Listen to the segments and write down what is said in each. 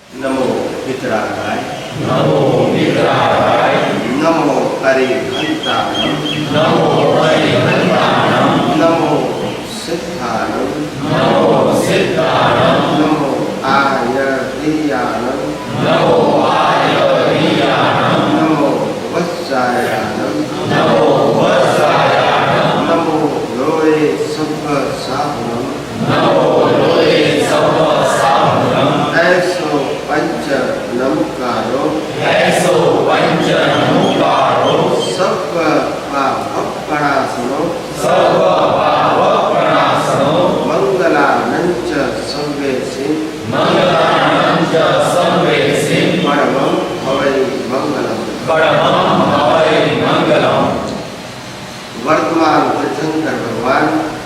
नमो पितरागाय नमो पितरागाय नमो अरिहंताणं नमो हरिहंताणं नमो सिद्धाणं नमो सिद्धाणं नमो आयर्याणं नमो आयर्याणं नमो वत्सायाणं नमो वत्सायाणं नमो लोये सब्बसाहुणं नमो लोये सब्बसाहुणं ऐसो पंच नमकारो ऐसो पंच नमकारो सब पापपणासनो सर्व पापप्रणासनो मंगलानंच संवेसी मंगलानं च संवेसिं परमं भवै मंगलम् परमं हवै मंगलम् वर्तमान तीर्थंकर भगवान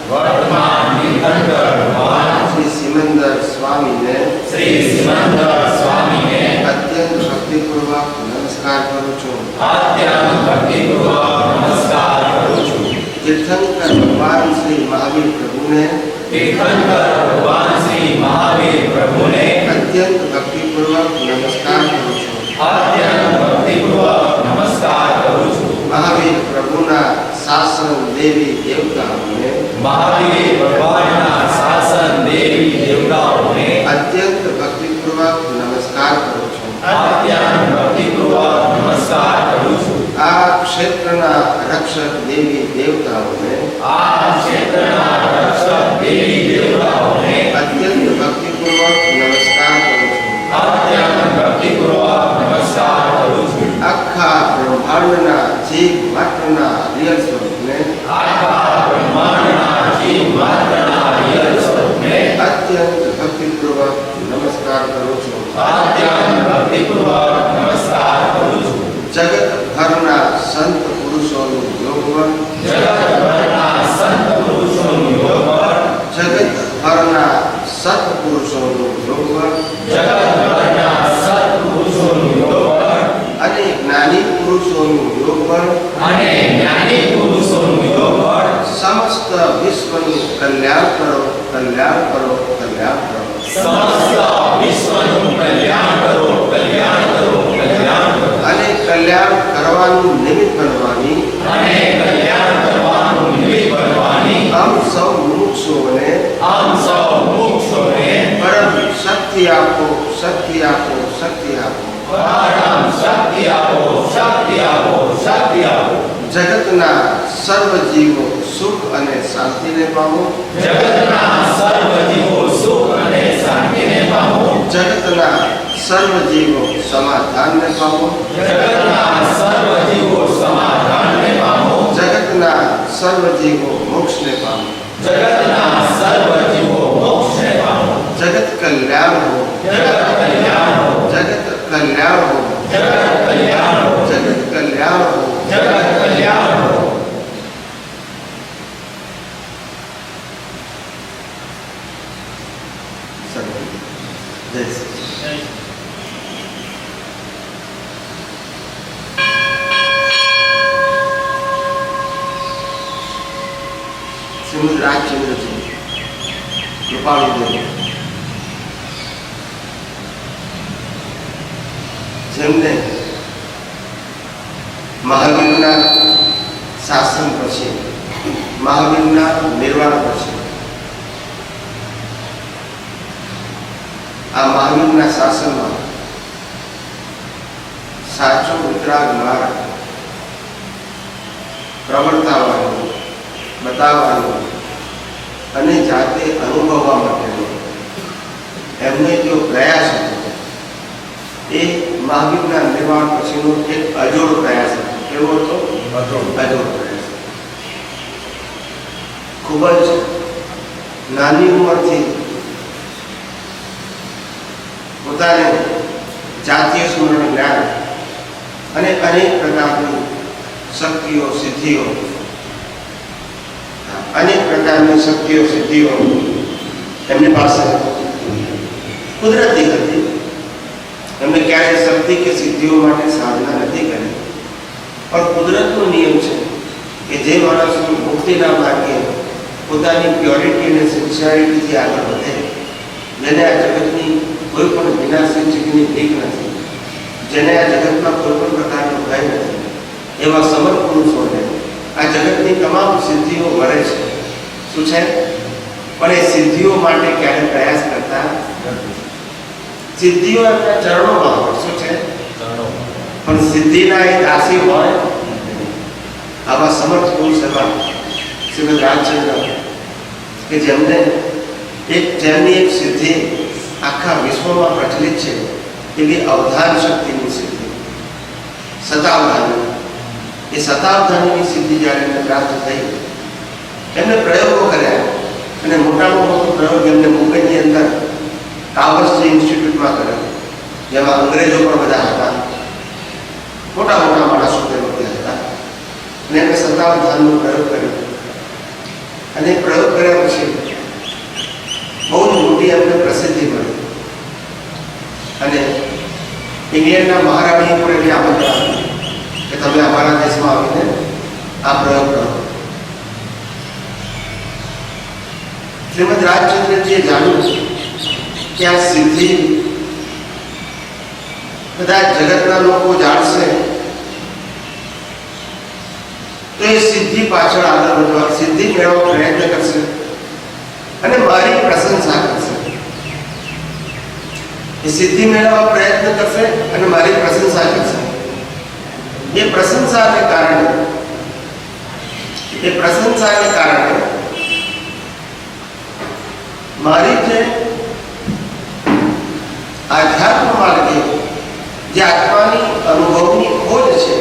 वर्तमान तीर्थंकर भगवान श्री सिमंदर स्वामी ने श्री सिमंदर स्वामी ने अत्यंत भक्तिपूर्वक नमस्कार करूं છું अत्यंत भक्तिपूर्वक नमस्कार करूं છું तीर्थंकर भगवान श्री महावीर प्रभु ने तीर्थंकर भगवान श्री महावीर प्रभु ने अत्यंत भक्तिपूर्वक नमस्कार करूं છું अत्यंत भक्तिपूर्वक नमस्कार करूं છું महावीर प्रभुना शासन देवी देवताओं महावीर भगवानना शासन देवी देवताओने अत्यंत भक्तिपूर्वक नमस्कार करूं છું अत्यंत भक्तिपूर्वक नमस्कार करूं છું आ क्षेत्रना रक्षक देवी देवताओं आ क्षेत्रना रक्षक देवी देवताओने अत्यंत भक्तिपूर्वक नमस्कार करूं છું अत्यंत भक्तिपूर्वक नमस्कार करूं છું आखा ब्रह्मांडना जीव मात्रना रियल स्वरूपने आखा ब्रह्मांडना जीव मात्रना रियल स्वरूपने अत्यंत भक्तिपूर्वक नमस्कार करूं છું अत्यंत भक्तिपूर्वक नमस्कार करूं છું जगत भરના संत पुरुषोનું યોગવન जगत भરના संत पुरुषोનું યોગવન जगत भરના सत्पुरुषोનું યોગવન जगत भરના सत्पुरुषोનું યોગવન અને જ્ઞાની પુરુષોનું યોગવન અને જ્ઞાની પુરુષોનું યોગવન समस्त विश्वનું કલ્યાણ કરો કલ્યાણ કરો કલ્યાણ કરો समस्त विश्वનું કલ્યાણ કરો કલ્યાણ કરો કલ્યાણ કરો અને કલ્યાણ કરવાનું નિમિત્ત બનવાની અને કલ્યાણ કરવાનું નિમિત્ત બનવાની આમ સૌ મુમુક્ષુઓને આમ સૌ મુમુક્ષુઓને પરમ શક્તિ આપો શક્તિ આપો શક્તિ આપો પરમ શક્તિ આપો શક્તિ આપો શક્તિ આપો જગતના સર્વ જીવો સુખ અને શાંતિને પામો જગતના સર્વ જીવો સુખ અને શાંતિને પામો જગતના સર્વ જીવો સમાધાનને પામો જગતના સર્વ જીવો સમાધાનને પામો જગતના સર્વ જીવો મોક્ષને પામો જગતના સર્વ જીવો મોક્ષને પામો જગત કલ્યાણ હો જગત કલ્યાણ હો જગત કલ્યાણ હો જગત કલ્યાણ હો જગત કલ્યાણ હો જગત કલ્યાણ હો સર્વ જય શ્રી કૃષ્ણ. શ્રીમદ રાજચંદ્રજી કૃપાળુદેવ જેમને મહાવીરના શાસન પછી મહાવીરના નિર્વાણ પછી આ મહાવીરના શાસનમાં સાચો વિતરાગ માર્ગ પ્રવર્તાવવાનો બતાવવાનો અને જાતે અનુભવવા માટેનો એમને જો પ્રયાસ હતો એ મહાવીરના નિર્વાણ પછીનો એક અજોડ પ્રયાસ હતો. કેવો હતો? અજોડ પ્રયાસ. ખૂબ જ નાની ઉંમરથી પોતાને જાતીય સ્મરણ જ્ઞાન અને અનેક પ્રકારની શક્તિઓ સિદ્ધિઓ અનેક પ્રકારની શક્તિઓ સિદ્ધિઓ એમની પાસે કુદરતી હતી. એમને ક્યારેય શક્તિ કે સિદ્ધિઓ માટે સાધના નથી કરી, પણ કુદરતનો નિયમ છે કે જે માણસ મુક્તિના માર્ગે પોતાની પ્યોરિટી અને સિન્સિયરિટીથી આગળ વધે, જેને આ જગતની કોઈ પણ વિનાશી ચીજની ભીખ નથી, જેને આ જગતમાં કોઈ પણ પ્રકારનો ભય નથી, એવા સમર્થ પુરુષોને આ જગતની તમામ સિદ્ધિઓ મળે છે. શું છે? પણ એ સિદ્ધિઓ માટે ક્યારે પ્રયાસ કરતા નથી. સિદ્ધિઓ એમના ચરણોમાં હોય. શું છે? પણ સિદ્ધિના એ દાસી હોય. આવા સમર્થ પુરુષ એવા શ્રીમદ રાજચંદ્ર કે જેમની એક સિદ્ધિ આખા વિશ્વમાં પ્રચલિત છે, એવી અવધાન શક્તિની સિદ્ધિ, શતાવધાની. એ શતાવધાનીની સિદ્ધિ જ્યારે એમને પ્રાપ્ત થઈ, એમને પ્રયોગો કર્યા અને મોટામાં મોટો પ્રયોગ એમને મુંબઈની અંદર કાવસ્ટ્રી ઇન્સ્ટિટ્યૂટમાં કર્યો, જેમાં અંગ્રેજો પણ બધા હતા, મોટા મોટા માણસો તે વખતે હતા. અને એમને શતાવધાનનો પ્રયોગ કર્યો અને પ્રયોગ કર્યા પછી બહુ જ મોટી એમને પ્રસિદ્ધિ મળી અને ઇંગ્લેન્ડના મહારાણીએ પણ એમને આમંત્રણ આપ્યું કે તમે અમારા દેશમાં આવીને આ પ્રયોગ કરો. શ્રીમદ રાજચંદ્રજીએ જાણ્યું કે આ સિદ્ધિ બધા જગતના લોકો જાણશે તો એ સિદ્ધિ પાછળ આગળ વધવા, સિદ્ધિ મેળવવા પ્રયત્ન કરશે અને મારી પ્રશંસા કરશે. એ સિદ્ધિ મેળવવા પ્રયત્ન કરશે અને મારી પ્રશંસા કરશે. એ પ્રશંસાને કારણે મારી જે આધ્યાત્મ માર્ગે જે આત્માની અનુભવની ખોજ છે,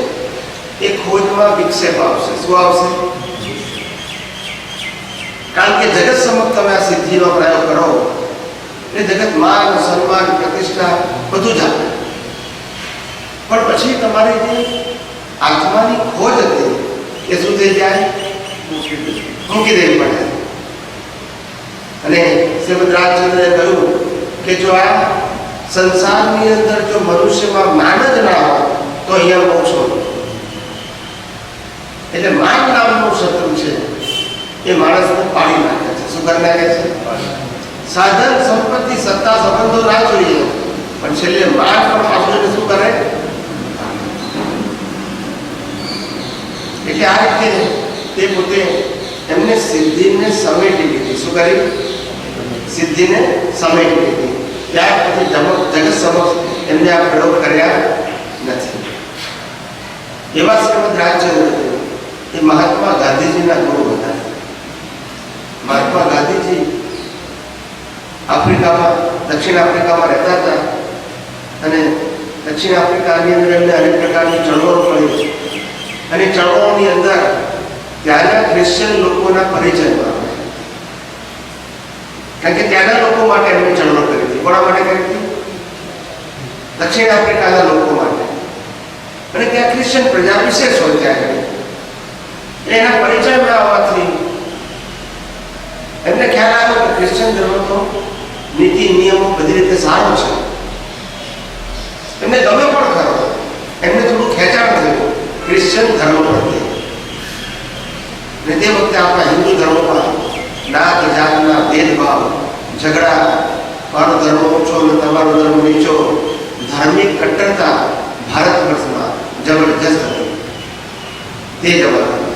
એ ખોજમાં વિક્ષેપ આવશે. શું આવશે? કારણ કે જગત સમક્ષ તમે આ સિદ્ધિનો પ્રયોગ કરો એટલે જગત માન, સન્માન, પ્રતિષ્ઠા બધું જ આપે, પણ પછી તમારી જે આત્માની ખોજ હતી એ શું થઈ જાય? મૂકી દેવી પડે. અને શ્રીમદ રાજચંદ્રએ કહ્યું કે જો આ સંસારની અંદર જો મનુષ્યમાં માન જ ના હોય તો અહીંયા મોક્ષ હોય. એટલે માન નામનું શત્રુ છે, એ માણસને પાડી નાખે છે. શું કરી નાખે છે? સાધન, સંપત્તિ, સત્તા, સંબંધો ના જોઈએ, પણ છેલ્લે માન પણ પાછળ શું કરે? એટલે આ રીતે તે પોતે એમને સિદ્ધિને સમેટી લીધી. શું કરી? સિદ્ધિને સમેટી લીધી. ત્યાર પછી જગત સમક્ષ એમને આ પ્રયોગ કર્યા નથી. એવા શ્રીમદ રાજચંદ્ર એ મહાત્મા ગાંધીજીના ગુરુ હતા. મહાત્મા ગાંધીજી આફ્રિકામાં, દક્ષિણ આફ્રિકામાં રહેતા હતા અને દક્ષિણ આફ્રિકાની અંદર એમને અનેક પ્રકારની ચળવળો કરી અને ચળવળોની અંદર ત્યાંના ક્રિશ્ચિયન લોકોના પરિચય મળે. કારણ કે ત્યાંના લોકો માટે એમણે ચળવળ કરી હતી. કોના માટે કરી હતી? દક્ષિણ આફ્રિકાના લોકો માટે. અને ત્યાં ક્રિશ્ચિયન પ્રજા વિશેષ હોય ત્યાં એના પરિચય મેળવવાથી એમને ખ્યાલ આવ્યો કે ક્રિશ્ચિયન ધર્મનો નીતિ નિયમો બધી રીતે સારો છે. એમને ગમે પણ ખરો, એમને થોડું ખેંચાણ થયું ક્રિશ્ચિયન ધર્મ પ્રત્યે. અને તે વખતે આપણા હિન્દુ ધર્મમાં નાત જાતના ભેદભાવ, ઝઘડા, મારો ધર્મ ઓછો અને તમારો ધર્મ નીચો, ધાર્મિક કટ્ટરતા ભારત વર્ષમાં જબરજસ્ત હતી તે જમાનામાં.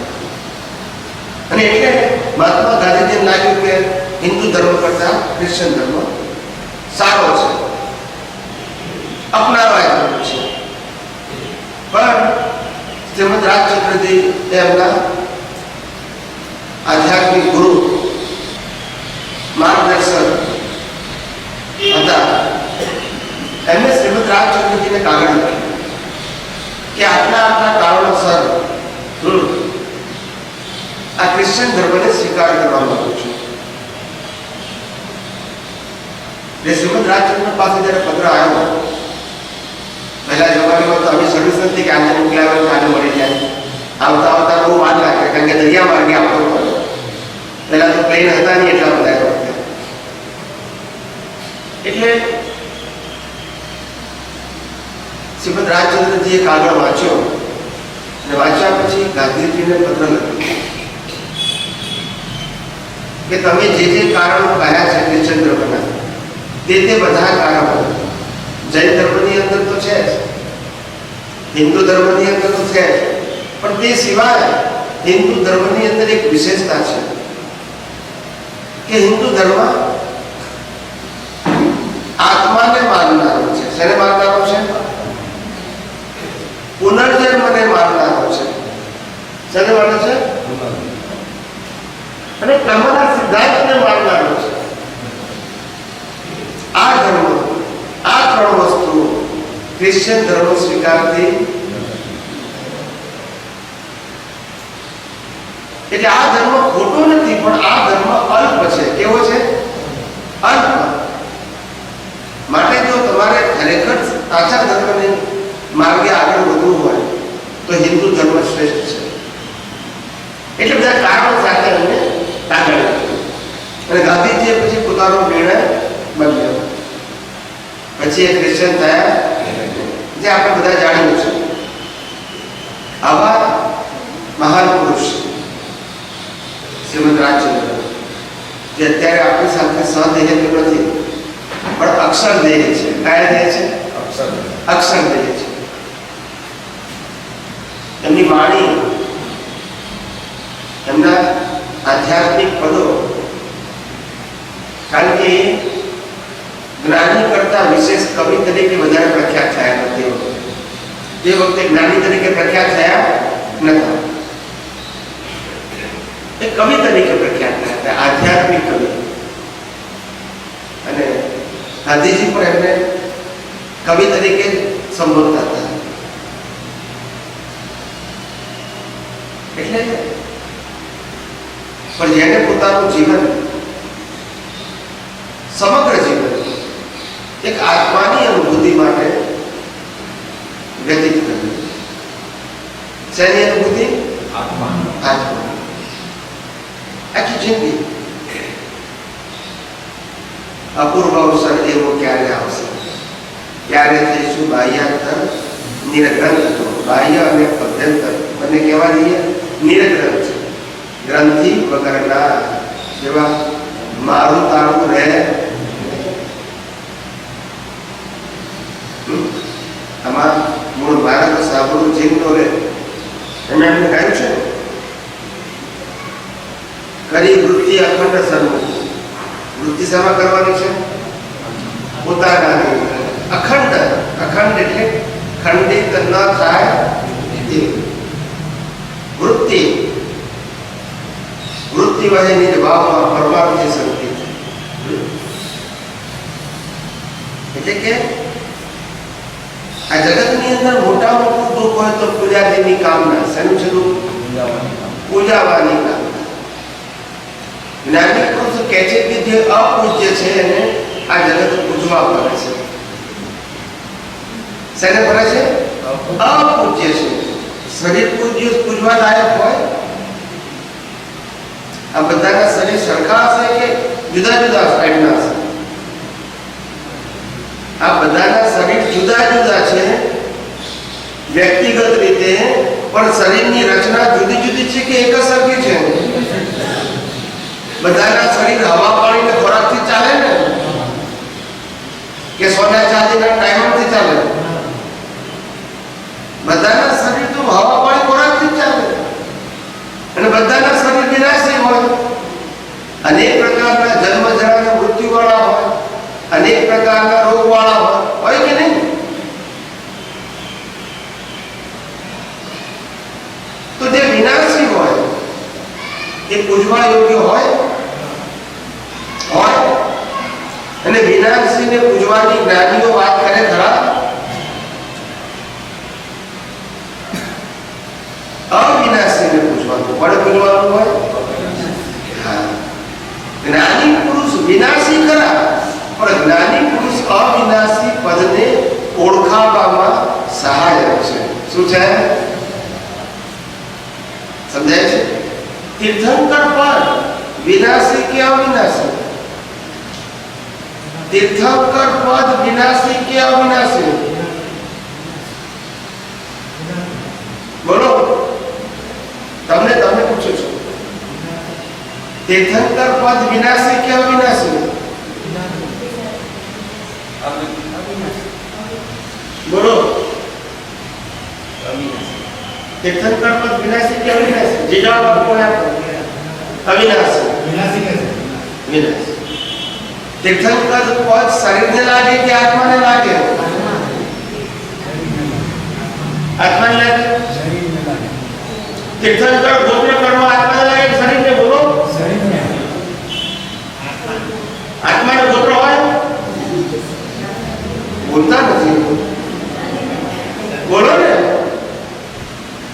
અને એટલે મહાત્મા ગાંધીજીને લાગ્યું કે હિન્દુ ધર્મ કરતા ક્રિશ્ચિયન ધર્મ સારો છે, અપનાવાય છે. પણ શ્રીમદ રાજચંદ્રજી એમના આધ્યાત્મિક ગુરુ, માર્ગદર્શક હતા. એમને શ્રીમદ રાજચંદ્રજીને કાગળ લખ્યું કે આટલા કારણોસર આ ક્રિશ્ચિયન ધર્મને સ્વીકાર કરવા માંગુ છું. શ્રીમદ રાજચંદ્ર પાસે જયારે પત્ર આવ્યો, પહેલા જમાનામાં તો અમે સર્વિસ નથી કે આજે મોકલાવે આજે મળી જાય. આવતા આવતા બહુ વાર લાગે, કારણ કે દરિયા માર્ગે આવતો પડે. પહેલા તો પ્લેન હતા નહીં એટલા બધા વખતે. એટલે શ્રીમદ રાજચંદ્રજીએ કાગળ વાંચ્યો અને વાંચ્યા પછી ગાંધીજીને પત્ર લખ્યો કે તમે જે કારણો કયા છે ક્રિશ્ચિયન ધર્મના તે બધા કારણો જૈન ધર્મની અંદર તો છે જ, હિન્દુ ધર્મની અંદર તો છે જ, પણ તે સિવાય હિન્દુ ધર્મની અંદર એક વિશેષતા છે કે હિન્દુ ધર્મ આત્માને માનનારો છે. શેને માનનારો છે? પુનર્જન્મને માનનારો છે. શેને માને છે? અને કર્મના સિદ્ધાંતને માનનારો છે. આ ધર્મ, આ ત્રણ વસ્તુઓ ક્રિશ્ચિયન ધર્મ સ્વીકારતી. એટલે આ ધર્મ ખોટો નથી, પણ આ ધર્મ અલ્પ છે. કેવો છે? અલ્પ. માટે જો તમારે ખરેખર સાચા ધર્મને માર્ગે આગળ વધવું હોય તો હિન્દુ ધર્મ શ્રેષ્ઠ છે. એટલે બધા કારણો સાથે અમને આગળ અને ગાંધીજીએ પછી પોતાનો નિર્ણય બદલ્યો. પછી એ ક્રિશ્ચિયન થયા, જે આપણે બધા જાણીએ છીએ. આવા મહાન પુરુષ શ્રીમદ રાજચંદ્ર, જે અત્યારે આપણી સાથે સહદેહ તો નથી પણ અક્ષર દેહ છે. કયા દેહ છે? અક્ષર દેહ છે. એમની વાણી, એમના આધ્યાત્મિક પદો, કારણ કે જ્ઞાની કરતા વિશેષ કવિ તરીકે વધારે પ્રખ્યાત થયા નથી. તે વખતે જ્ઞાની તરીકે પ્રખ્યાત થયા નતા, એ કવિ તરીકે પ્રખ્યાત થયા હતા, આધ્યાત્મિક કવિ. અને ગાંધીજી પણ એમને કવિ તરીકે સંબોધતા હતા. એટલે પણ જેને પોતાનું જીવન, સમગ્ર જીવન એક આત્માની અનુભૂતિ માટે વ્યતીત કર્યું. શેની અનુભૂતિ? આત્મા. આખી જિંદગી. અપૂર્વ અવસર એવો ક્યારે આવશે, ક્યારે થઈશું બાહ્યાંતર નિરગ્રંથ. બાહ્ય અને અભ્યંતર બંને કહેવા જઈએ નિરગ્રંથ. ગ્રંથિ વગરના જેવા મારું તાળું રહે. આમાં મૂળ ભારત સાબરું જીવતો રહે. એમને એમને કહ્યું છે, કરી વૃત્તિ અખંડ સન્મુખ. વૃત્તિ શેમાં કરવાની છે? પોતાના. અખંડ. અખંડ એટલે ખંડિત ન થાય તે વૃત્તિ. વૃત્તિ વહે નિજ ભાવમાં પરમાર્થી સંકેત. એટલે કે આ જગતની અંદર મોટા મોટું દુઃખ હોય તો પૂજાદીની કામના. શેનું છે દુઃખ? પૂજાવાની કામના. જ્ઞાની પુરુષ કહે છે કે જે અપૂજ્ય છે એને આ જગત પૂજવા પડે છે. શેને પડે છે? અપૂજ્ય છે. શરીર પૂજવા લાયક હોય. આ બધાના શરીર સરખા હશે કે જુદા જુદા સાઈડના હશે? આ બધાના શરીર જુદા જુદા છે વ્યક્તિગત રીતે, પણ શરીરની રચના જુદી જુદી છે કે એક જ સરખી છે? બધાના શરીર હવા પાણી ને ખોરાકથી ચાલે ને, કે સોના ચાંદીના ડાયમંડથી ચાલે? બધાના શરીર તો હવા પાણી ખોરાકથી જ ચાલે. અને બધાના શરીર વિનાશી હોય, અનેક પ્રકારના જન્મ જરા અને મૃત્યુ વાળા હોય, અનેક પ્રકારના રોગ વાળા હોય કે નહીં? તો જે વિનાશી હોય એ પૂજવા યોગ્ય હોય. અને વિનાશીને પૂજવાની જ્ઞાનીઓ વાત કરે ખરા? અવિનાશીને પૂજવાનું. કોને પૂજવાનું હોય? જ્ઞાની પુરુષ વિનાશી ખરા, પણ જ્ઞાની પુરુષ અવિનાશી પદને ઓળખાવવામાં સહાયક છે. શું છે? સમજાય છે? તીર્થંકર પદ વિનાશી કે અવિનાશી? તીર્થંકર પદ વિનાશી કે અવિનાશી? બોલો, તમને પૂછું છું. તીર્થંકર પદ વિનાશી કે અવિનાશી? बोलो तीर्थंकर पद विनाशी के अविनाशी? जी जवाब आपको है अविनाशी। विनाशी कैसे? विनाशी। तीर्थंकर पद शरीर ने लागे कि आत्मा ने लागे? आत्मा ने लागे। शरीर में लागे। तीर्थंकर गोत्र कर्म आत्मा ने लागे कि शरीर में? बोलो शरीर में आत्मा ने गोत्र હોય? बोलता नहीं। बोलो ने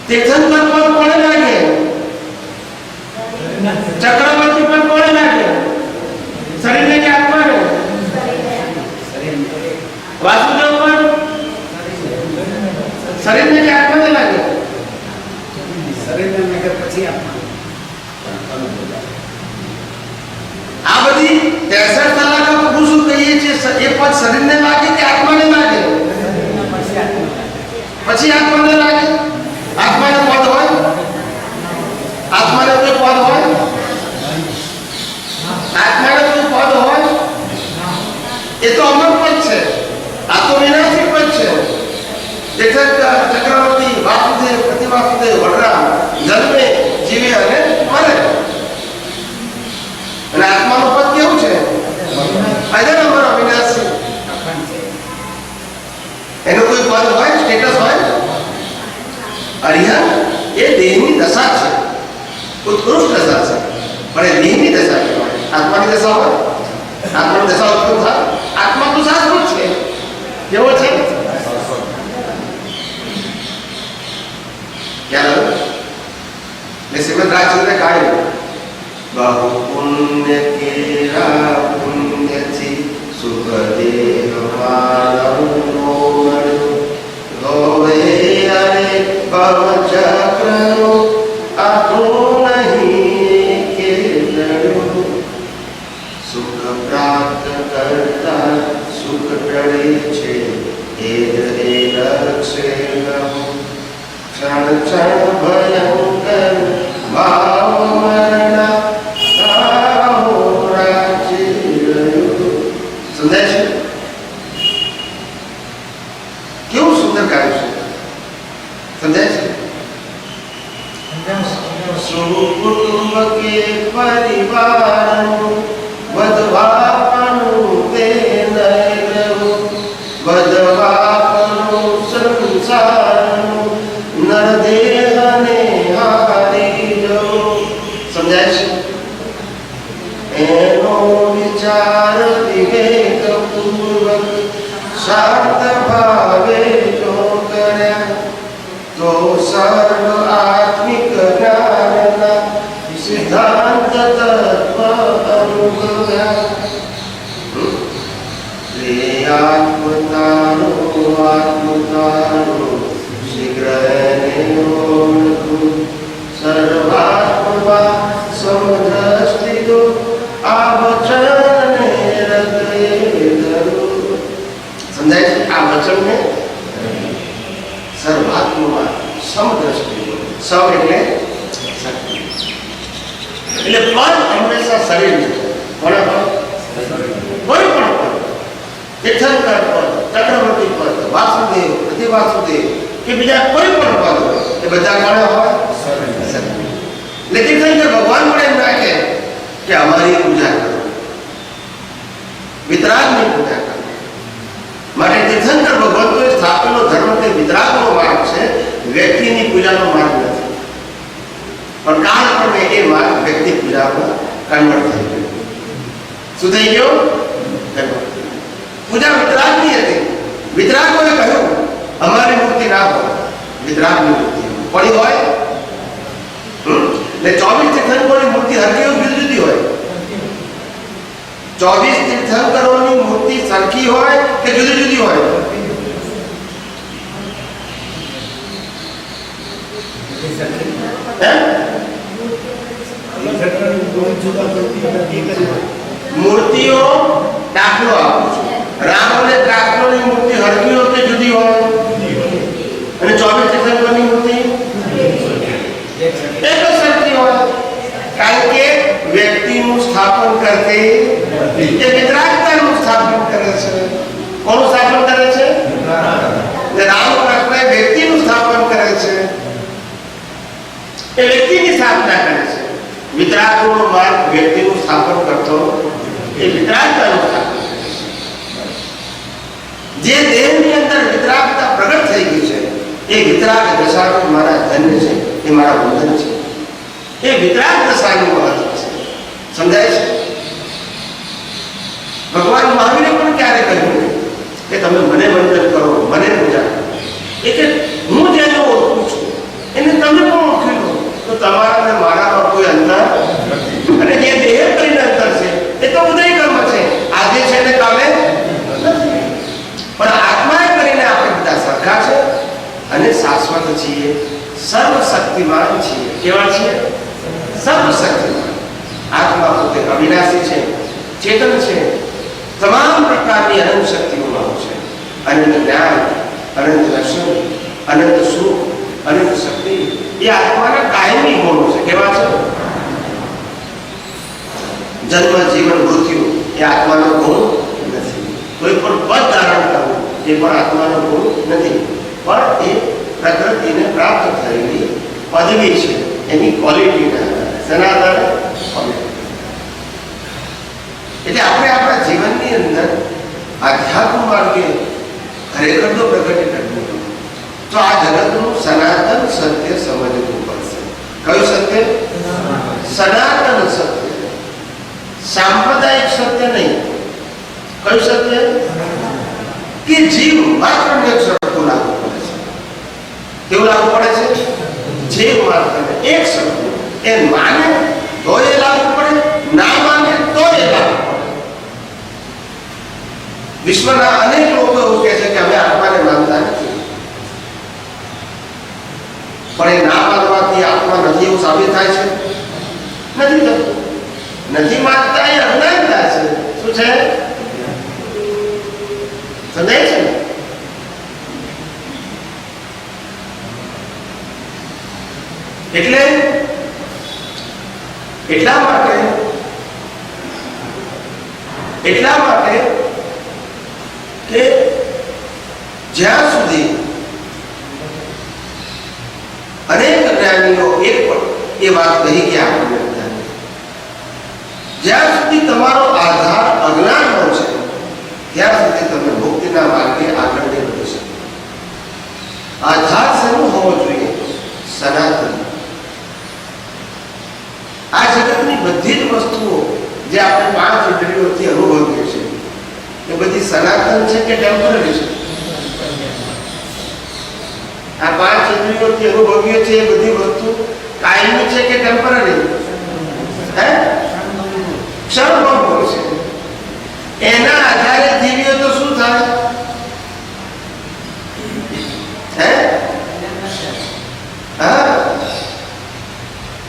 तीर्थंकर पद कोने लागे? चक्रवर्ती पद कोने लागे? शरीर ने कि आत्मा ने? वासुदेव पद शरीर ने कि आत्मा ने लागे? शरीर में नगर પછી આત્મા। આ બધી 63 કલાકમાં પુરુષો કહીએ છે એ પદ શરીરને લાગે કે આત્માને લાગે? પછી આત્માને લાગે। આત્માને પદ હોય? આત્માને કોઈ પદ હોય? આત્માને કોઈ પદ હોય? એ તો અમર પદ છે, આ તો વિનાશી પદ છે। ચક્રવર્તી વાસુદેવ પ્રતિવાસુદેવ વડરામ જન્મે જીવે અને મરે। અને આત્માનું પદ કેવું છે? આયધર અમારો વિનાશી। એનો કોઈ પદ હોય, સ્ટેટસ હોય? અરિહંત એ દેહની દશા છે, ઉત્કૃષ્ટ દશા છે, પણ એ દેહની દશા કહેવાય। આત્માની દશા હોય? આત્માની દશા ઉત્પન્ન થાય? આત્મા તો શાશ્વત છે। કેવો છે? क्या श्रीमद राजचंद्र काय बहु पुण्य केरा पुण्य थी सुख देह मानव मोमरो गोवे अरे भव चक्र अतो नहीं के लड़ो सुख प्राप्त करता सुख टळे छे ए लक्ष्य गमो क्षण क्षण भयंकर भाव मरना काहो राज्य રહ્યો। સમજાય છે? કેવું સુંદર ગાયું છે? સમજાય છે? સુકુટુંબ કે પરિવારનું વધવાપણું તે નહીં રહેવું, વધવાપણું સંસારનું નરદેહને હારી જવું। સમજાય છે? એનો વિચાર વિવેકપૂર્વક શાંત ભાવે જો કર્યા તો સર્વ આત્મિક જ્ઞાનના સિદ્ધાંત તત્વ અનુભવ્યા। આત્મતારો આત્મતારો सर्वात्मा समदृष्टितो आ वचन हृदय धरो। समझाय છે? આ વચન ને સર્વાત્મા સમદૃષ્ટિતો, સમ એટલે શક્તિ, એટલે પદ હંમેશા શરીર છે। બરાબર? કોઈ પણ પદ, તીર્થંકર પદ, ચક્રવર્તી પદ, વાસુદેવ પ્રતિવાસુદેવ કે બીજા કોઈ પણ પદ હોય એ બધા કોને હોય? लेकिन तीर्थंकर भगवान પણ એમ રાખે કે અમારી પૂજા કરો, વિતરાગની પૂજા કરો। માટે તીર્થંકર ભગવંતોએ સ્થાપેલો ધર્મ તે વિતરાગનો માર્ગ છે, વ્યક્તિની પૂજાનો માર્ગ નથી। પણ કાળક્રમે એ માર્ગ વ્યક્તિ પૂજામાં કન્વર્ટ થઈ ગયો। શું થઈ ગયો? પૂજા વિતરાગની હતી। વિતરાગોએ કહ્યું અમારી મૂર્તિ ના હોય, વિતરાગની મૂર્તિ પડી હોય। એટલે 24 તીર્થંકરોની મૂર્તિ હરકી હોય જુદી જુદી હોય? 24 તીર્થંકરોની મૂર્તિ સરખી હોય કે જુદી જુદી હોય? મૂર્તિઓ દાખલો આપું છું, રામ અને કૃષ્ણની મૂર્તિ હરકી હોય કે જુદી હોય? અને 24 તીર્થંકરોની મૂર્તિ એક જ સરખી હોય, કારણ કે વ્યક્તિનું સ્થાપન કરતી એ વિતરાગતાનું સ્થાપન કરે છે। કોનું સ્થાપન કરે છે? માર્ગ વ્યક્તિનું સ્થાપન કરતો એ વિતરાગતાનું સ્થાપન કરે છે. જે દેહની અંદર વિતરાગતા પ્રગટ થઈ ગઈ છે એ વિતરાગ દશાનું મારા ધન્ય છે, એ મારા બંધન છે. એ વિતરાગ દશાનું મહત્વ છે. સમજાય છે? ભગવાન મહાવીરે પણ ક્યારે કહ્યું કે તમે મને વંદન કરો, મને પૂજા કરો? એ કે હું જેને ઓળખું છું એને તમે પણ ઓળખી લો તો તમારા અને મારામાં કોઈ અંતર અને જે દેહ કરીને અંતર છે એ તો ઉદય કર્મ છે, આજે છે ને કાલે નથી. પણ આત્માએ કરીને આપણે બધા સરખા છે અને શાશ્વત છીએ, સર્વશક્તિમાન છીએ. કેવા છીએ? સર્વશક્તિમાન. આત્મા પોતે અવિનાશી છે, ચેતન છે, તમામ પ્રકારની અનંત શક્તિઓમાં છે. અનંત જ્ઞાન, અનંત દર્શન, અનંત સુખ, અનંત શક્તિ એ આત્માના કાયમી ગુણો છે. કેવા છે? જન્મ, જીવન, મૃત્યુ એ આત્માનો ગુણ નથી. કોઈ પણ પદ ધારણ કરવું એ પણ આત્માનો ગુણ નથી, પણ એ પ્રકૃતિને પ્રાપ્ત થયેલી પદવી છે, એની ક્વોલિટીના સનાતન ક્વોલિટી. એટલે આપણે આપણા જીવનની અંદર આધ્યાત્મ માર્ગે ખરેખર તો પ્રગતિ કરવું તો આ જગતનું સનાતન સત્ય સમજવું પડશે. કયું સત્ય? સનાતન સત્ય, સાંપ્રદાયિક સત્ય નહીં. કયું સત્ય? કે જીવ માત્રને એક સરખું લાગુ પડે છે. કેવું લાગુ પડે છે? જીવ માત્રને એક સરખું. એ માને તો એ લાગુ પડે, ના માને તો એ લાગુ પડે. વિશ્વના અનેક લોકો એવું કહે છે કે અમે આત્માને માનતા નથી, પણ એ ના માનવાથી આત્મા નથી એવું સાબિત થાય છે? નથી થતું. નથી માનતા એ અજ્ઞાનતા છે. શું છે? સમજાય છે ને? એટલે એટલા માટે કે જ્યાં સુધી અનેક જ્ઞાનીઓ એક પણ એ વાત કહી ગયા આપણને, જ્યાં સુધી તમારો આધાર અજ્ઞાનનો છે ત્યાં સુધી તમે મુક્તિના માર્ગે આગળ નહીં વધી શકો. આધાર શેનો હોવો જોઈએ? સનાતન. આ જગતની બધી જ વસ્તુઓ જે આપણે 5 ઇન્દ્રિયોથી અનુભવીએ છીએ એ બધી સનાતન છે કે ટેમ્પરરી છે? આ 5 ઇન્દ્રિયોથી અનુભવીએ છીએ એ બધી વસ્તુ કાયમી છે કે ટેમ્પરરી? ક્ષણભંગુર છે. એના આધારે જીવીએ તો શું થાય?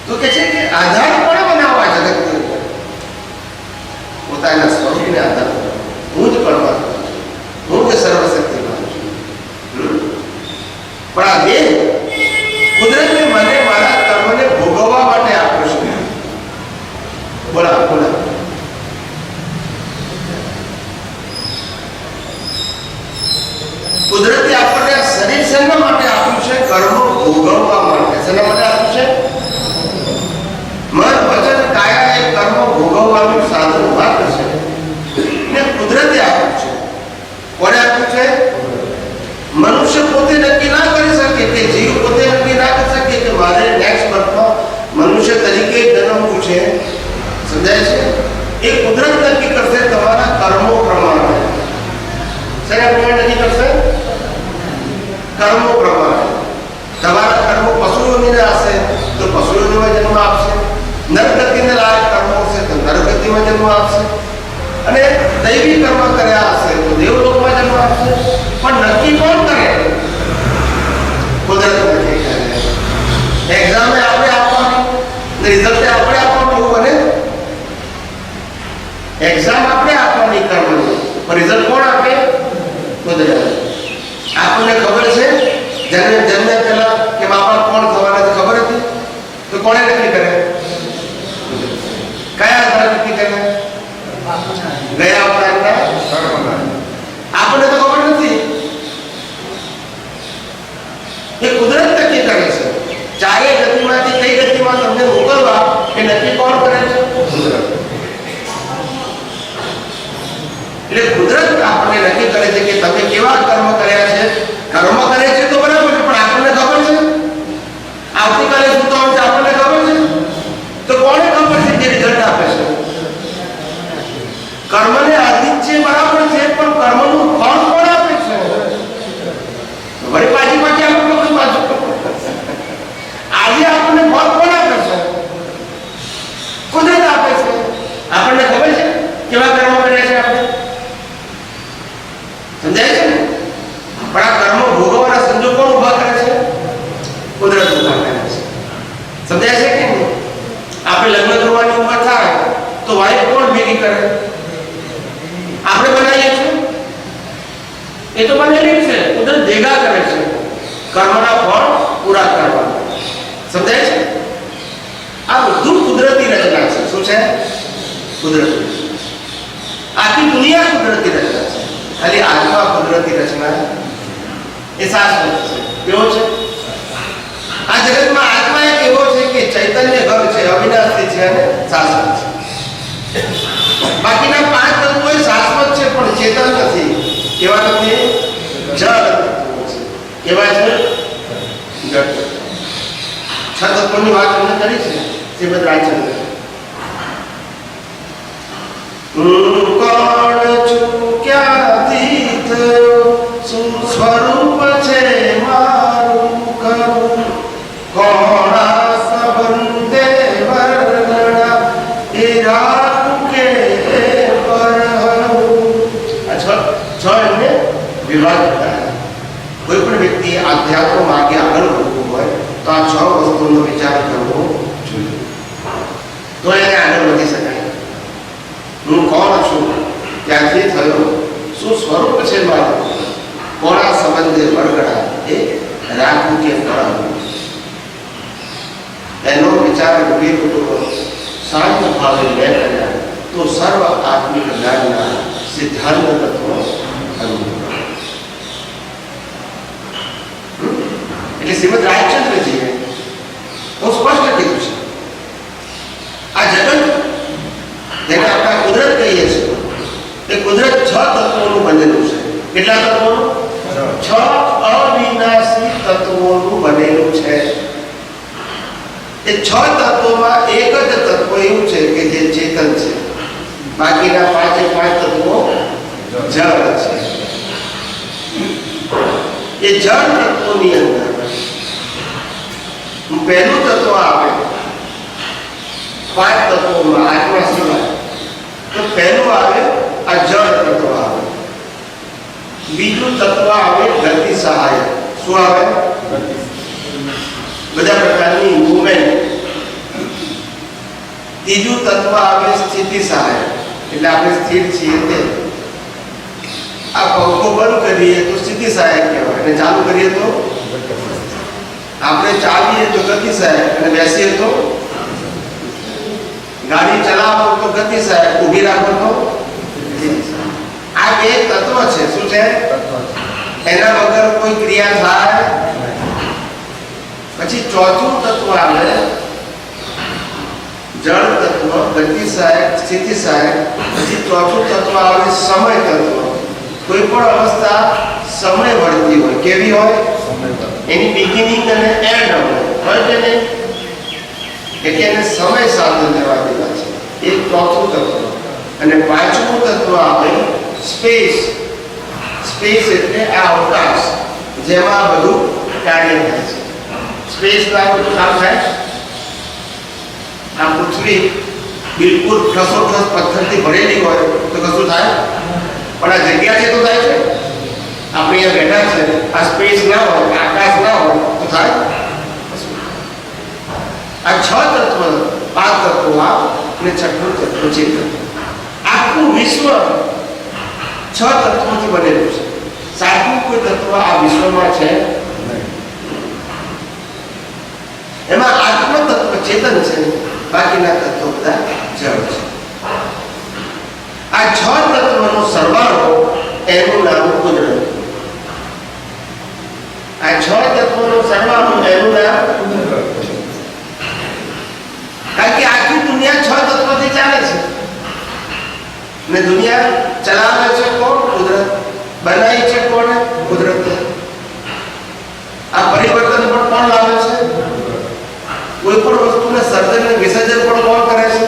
તો કે છે કે આધાર કોણે બનાવવા જગતની અંદર? પોતાના સ્વરૂપને આધાર. હું જ પરમાત્મા છું, હું જ સર્વશક્તિમાન છું. પણ આ દેહ કુદરતે મને મારા કર્મને ભોગવવા માટે આપ્યો છે. બોલા બોલા. કુદરતે આપણને શરીર શેના માટે આપ્યું છે? કર્મ ભોગવવા માટે. શેના માટે આપ્યું છે? મન, વચન, કાયા એ કર્મ ભોગવવાનું સાધન માત્ર છે ને કુદરતે આપ્યું છે. કોણે આપ્યું છે? મનુષ્ય પોતે નક્કી ના કરી શકે, કે જીવ પોતે નક્કી ના કરી શકે કે મારે નેક્સ્ટ બર્થમાં મનુષ્ય તરીકે જન્મવું છે. સમજાય છે? એ કુદરત નક્કી કરશે તમારા કર્મો પ્રમાણે. શેના પ્રમાણે નક્કી કરશે? કર્મો પ્રમાણે. તમારા કર્મો પશુઓની હશે તો પશુઓમાં જન્મ આપશે, નરગતિને લાયક કર્મો હશે તો નરગતિમાં જન્મ આપશે, અને દૈવી કર્મ કર્યા હશે તો દેવલોકમાં જન્મ આપશે. પણ નક્કી કોણ કરે? કુદરત નક્કી કરે. એક્ઝામે આપણે આપવાની, રિઝલ્ટ આપણે આપવાનું, એવું બને? એક્ઝામ આપણે આપવાની કર્મની, પણ રિઝલ્ટ કોણ આપે? કુદરત. આપણને ખબર છે જન્મ પહેલા કે મા બાપ કોણ થવાના છે? ખબર હતી? તો કોણે નક્કી કરે? કયા આધારે નક્કી કરે? ગયા અવતારના કર્મના. આપણને તો ખબર નથી. એ કુદરત નક્કી કરે છે. ચારે ગતિમાંથી કઈ ગતિમાં તમને મોકલવા એ નક્કી કોણ કરે છે? એટલે કુદરત આપણને નક્કી કરે છે કે તમે કેવા કર્મ કર્યા છે. કર્મ કરે છે તો બરાબર છે, પણ આપણને ખબર છે આવતીકાલે શું થવાનું છે? આપણને ખબર છે? તો કોને ખબર છે જે રિઝલ્ટ આપે છે? કર્મને આધીન છે બરાબર છે, પણ કર્મનું ફળ કોણ આપે છે? વળી પાછી આપણે પાછું આજે આપણને ફળ કોણ આપે છે? કુદરત આપે છે. આપણને ખબર છે કેવા કર્મ કર્યા છે આપણે? સમજાય છે ને? પણ આ કર્મ ભોગવવાના સંજોગો કોણ ઉભા કરે છે? કુદરત ઉભા કરે છે. સમજાય છે કે નહીં? આપણે લગ્ન કરવાની ઉંમર થાય તો વાઈફ કોણ ભેગી કરે? આપણે બનાવીએ છીએ? એ તો બનેલી છે. કુદરત ભેગા કરે છે કર્મના ફળ પૂરા કરવા. સમજાય છે? આ બધું કુદરતી રચના છે. શું છે? કુદરતી. આખી દુનિયા કુદરતી રચના છે. ખાલી આત્મા કુદરતી રચના એ શાશ્વત છે. કેવો છે? આ જગતમાં આત્મા એક એવો છે કે ચૈતન્ય ઘર છે, અવિનાશી છે અને શાશ્વત છે. બાકીના પાંચ તત્વો શાશ્વત છે પણ ચેતન નથી. કેવા નથી? જળ તત્વો છે. કેવા છે? જળ. છ તત્વોની વાત અમને કરી છે શ્રીમદ રાજચંદ્ર. કોણ છું ક્યાંથી થયો, શું સ્વરૂપ છે મારું કરું, કોણા સંબંધે વર્ણના એ રાખું કે પરહરું. આ છ એમને વિભાગ હતા. કોઈ પણ વ્યક્તિ આધ્યાત્મ માર્ગે આગળ વધવું હોય તો આ છ વસ્તુનો વિચાર કરવો જોઈએ, તો એને આગળ વધી શકાય. હું કોણ છું, ક્યાંથી થયો, શું સ્વરૂપ છે મારું, કોના સંબંધે વળગડા એ રાખવું કે કરવું. એનો વિચાર વિવેકપૂર્વક શાંત ભાવે લે કર્યા તો સર્વ આત્મિક જ્ઞાનના સિદ્ધાંત તત્વો અનુભવ. એટલે શ્રીમદ રાજચંદ્રજીએ બહુ સ્પષ્ટ કીધું છે આ જગત જેને આપણે કુદરત કહીએ છીએ એ કુદરત 6 તત્વોનું બનેલું છે. કેટલા તત્વોનું? 6 અવિનાશી તત્વોનું બનેલું છે. એ 6 તત્વોમાં એક જ તત્વ એવું છે કે જે ચેતન છે. બાકીના 5 તત્વો જળ છે. એ જળ તત્વોની અંદર પહેલું તત્વ આવે 5 તત્વોમાં આત્મા સિવાય, તો પહેલું આવે આ જળ તત્વ આવે. બીજું તત્વ આવે ગતિ સહાયક. શું આવે? બધા પ્રકારની મૂવમેન્ટ. ત્રીજું તત્વ આવે સ્થિતિ સહાયક, એટલે આપણે સ્થિર છીએ તે. આ પંખો બંધ કરીએ તો સ્થિતિ સહાયક કહેવાય, અને ચાલુ કરીએ તો આપણે ચાલીએ તો ગતિ સહાયક, અને બેસીએ તો ગાડી ચલાવો તો ગતિ સહાયક, ઊભી રાખો તો. આ બે તત્વ છે. શું છે? એના વગર કોઈ ક્રિયા થાય. પછી ચોથું તત્વ આવે જળ તત્વ, ગતિ સહાયક, સ્થિતિ સહાયક. પછી ચોથું તત્વ આવે સમય તત્વ. કોઈ પણ અવસ્થા સમય વળતી હોય. કેવી હોય? એની બિગિનિંગ અને એન્ડ હોય કે નહીં? એટલે એને સમય સાથે લેવા દેવા છે. એક ચોથું તત્વ. અને પાંચમું તત્વ આવે સ્પેસ. સ્પેસ એટલે આ અવકાશ જેમાં બધું કાર્ય થાય છે. સ્પેસમાં બધું કામ થાય. આ પૃથ્વી બિલકુલ ઠસોઠસ પથ્થરથી ભરેલી હોય તો કશું થાય, પણ આ જગ્યા છે તો થાય છે. આપણે અહીંયા બેઠા છે, આ સ્પેસ ના હોય, આકાશ ના હોય તો થાય. આ 6 તત્વ, 5 તત્વો આ અને છઠ્ઠું તત્વ ચેતન. આખું વિશ્વ 6 તત્વોથી બનેલું છે. સાતમું કોઈ તત્વ આ વિશ્વમાં છે એમાં આત્મ તત્વ ચેતન છે, બાકીના તત્વો બધા જળ છે. આ 6 તત્વનો સરવાળો એનું નામ કુદરત. આ 6 તત્વોનો સરવાળો એનું નામ કુદરત. કારણ કે આખી દુનિયા 6 તત્વોથી ચાલે છે, ને દુનિયા ચલાવે છે કોણ? કુદરત. બનાવી છે કોણે? કુદરત. આ પરિવર્તન પણ કોણ લાવે છે? કોઈ પણ વસ્તુને સર્જન અને વિસર્જન પણ કોણ કરે છે?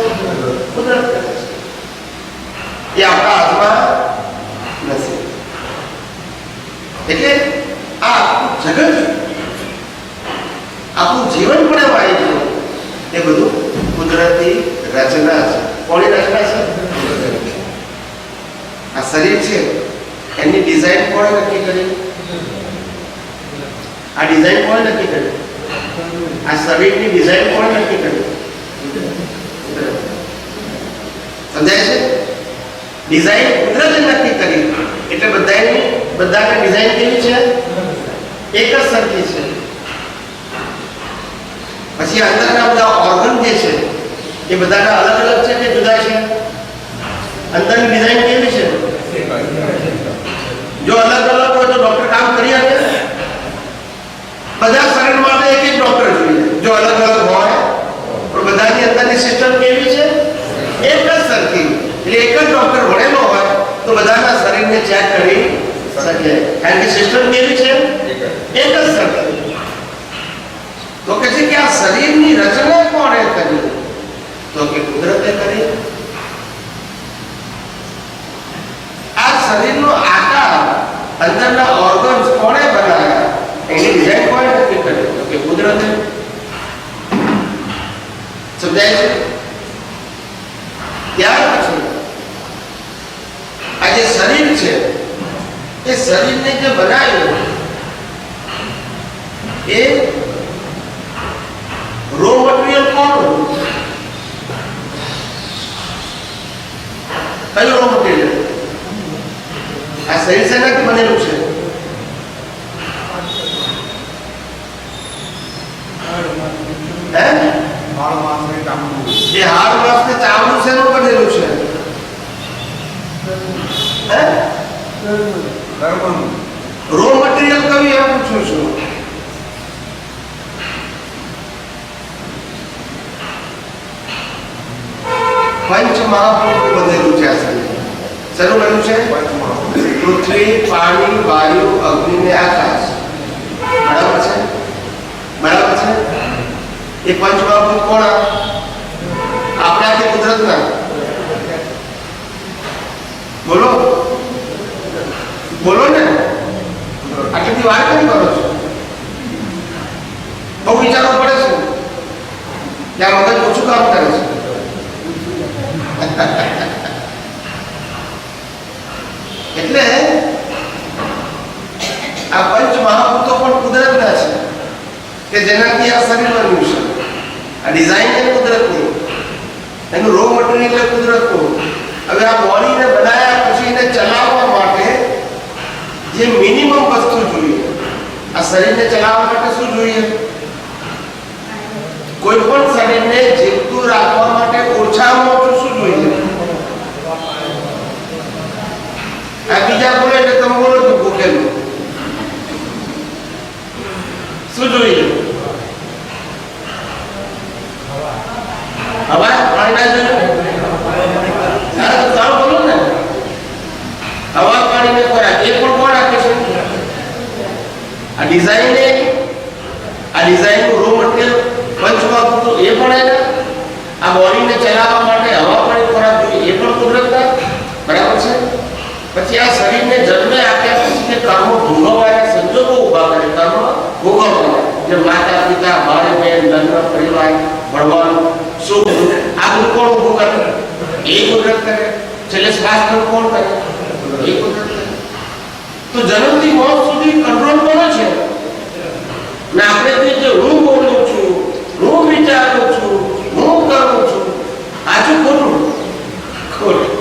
કુદરત કરે છે. એ આપણા હાથમાં નથી. એટલે આ આખું જગત, આપણું જીવન પણ એમાં આવી ગયું. એ બધું કુદરતી રચના છે. કોની રચના છે? આ શરીર છે એની ડિઝાઇન કોણે નક્કી કરી? આ ડિઝાઇન કોણે નક્કી કરી? આ શરીરની ડિઝાઇન કોણે નક્કી કરી? સમજાય છે? ડિઝાઇન કુદરતે નક્કી કરી. એટલે બધાને ડિઝાઇન કેવી છે? એક જ સરખી છે. પછી અંદરના બધા ઓર્ગન જે છે એ બધાના અલગ અલગ છે કે જુદા છે? અંદરની ડિઝાઇન કેવી છે? જો અલગ અલગ હોય તો ડોક્ટર કામ કરી શકે? બધા શરીર માટે એક જ ડોક્ટર જોઈએ. જો અલગ અલગ હોય તો બધાની અંદરની સિસ્ટમ કેવી છે? એક જ સરખી. એટલે એક જ ડોક્ટર ભણેલો હોય તો બધાના શરીરને ચેક કરી શકે. કારણ કે સિસ્ટમ કેવી છે? એક જ સરખી. તો કહે છે કે આ શરીરની રચના કોણે કરી? તો કે કુદરતે કરી. આ શરીરનો આકાર, અંદરના ઓર્ગન્સ કોણે બનાવ્યા? એની ડિઝાઇન કોણે નક્કી કરી? તો કે કુદરતે. સમજાય છે? ત્યાર પછી આ જે શરીર છે એ શરીરને જે બનાવ્યું એ રો મટીરિયલ કોણ? કયું રો મટીરિયલ? આ શરીર શેનાથી બનેલું છે? એ હાડ માંસ ને ચામડું શેનું બનેલું છે? રો મટીરિયલ કયું એમ પૂછું છું. પંચ મહાભૂત બનેલું છે આ શરીર. શેનું બન્યું છે? પૃથ્વી, પાણી, વાયુ, અગ્નિ ને આકાશ. બરાબર છે? બરાબર છે? એ પંચ મહાભૂત કોણ? આપણા કે કુદરતના? બોલો બોલો ને. આટલી વાત કેમ કરો છો? બહુ વિચારવું પડે છે. ત્યાં મગજ ઓછું કામ કરે છે. એટલે આ પંચ મહાભૂતો પણ કુદરતના છે કે જેનાથી આ શરીર બન્યું છે. આ ડિઝાઇન એ કુદરતની, એનું રો મટીરિયલ કુદરતનું. હવે આ બોડીને બનાવ્યા પછી એને ચલાવવા માટે જે મિનિમમ વસ્તુ જોઈએ, આ શરીરને ચલાવવા માટે શું જોઈએ? કોઈ પણ શરીરને જીવતું રાખવા માટે ઓછામાં ઓછું શું જોઈએ? આ બીજા બોલે એટલે તમે બોલો છો ભૂખેલું. શું જોઈએ? હવા, પાણી ના જોઈએ? સારું બોલો ને. હવા, પાણી ને ખોરાક એ પણ કોણ આપે છે? આ ડિઝાઇનનું રો મટીરિયલ પંચમહાભૂતો એ પણ એના. આ બોડીને ચલાવવા માટે હવા, પાણી, ખોરાક જોઈએ એ પણ કુદરતના. બરાબર છે? પછી આ શરીરને જન્મે આપ્યા પછી જે કર્મો ભોગવવાના સંજોગો ઉભા કરે, કર્મ ભોગવવાના, જે માતા, પિતા, ભાઈ, બહેન, લગ્ન, પરિવાર, ભણવાનું, સુખ, આ બધું કોણ ઉભું કરે? એ કુદરત કરે. છેલ્લે શ્વાસ કોણ કરે? એ કુદરત કરે. તો જન્મથી મોત સુધી કંટ્રોલ કોનો છે? ને આપણે જે હું બોલું છું, હું વિચારું છું, હું કરું છું, આછું ખોટું? ખોટું.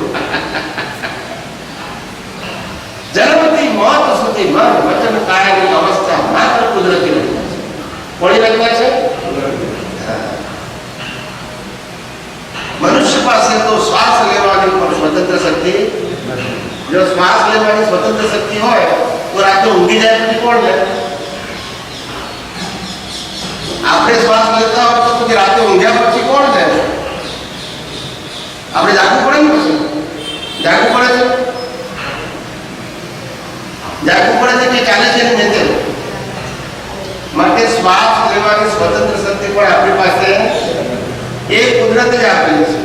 જન્મથી મોત સુધી મન, વચન, કાયાની અવસ્થા માત્ર કુદરતી રચના છે. કોની રચના છે? મનુષ્ય પાસે તો શ્વાસ લેવાની પણ સ્વતંત્ર શક્તિ. જો શ્વાસ લેવાની સ્વતંત્ર શક્તિ હોય તો રાતે ઊંઘી જાય પછી કોણ લે? આપણે શ્વાસ લેતા હોય તો પછી રાતે ઊંઘ્યા પછી કોણ લે? આપણે જાગવું પડે ને? પછી જાગવું પડે છે. જાગવું પડે છે કે ચાલે છે ને તે માટે શ્વાસ લેવાની સ્વતંત્ર શક્તિ પણ આપણી પાસે એ કુદરત જ આપેલી છે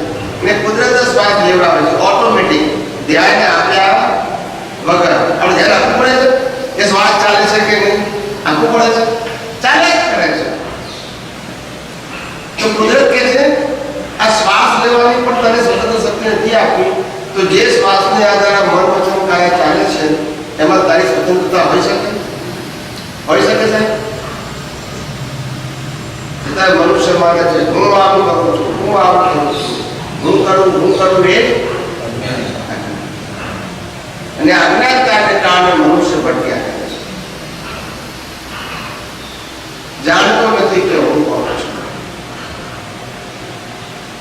ને કુદરત જ શ્વાસ લેવડાવે છે ઓટોમેટિક ધ્યાન આપ્યા વગર આપણે ધ્યાન આપવું પડે છે કે શ્વાસ ચાલે છે કે નહીં આપવું પડે છે ચાલે જ કરે છે તો કુદરત કહે છે આ શ્વાસ લેવાની પણ તને સ્વતંત્ર શક્તિ નથી આપી તો જે શ્વાસને આધારે મન વચન કાયા ચાલે છે એમાં તારી સ્વતંત્રતા હોઈ શકે સાહેબ છતાં મનુષ્ય માને છે હું આવું કરું છું હું આવું કરું છું હું કરું એ અને અજ્ઞાનતાને કારણે મનુષ્ય ભટક્યા કરે છે જાણતો નથી કે હું કોણ છું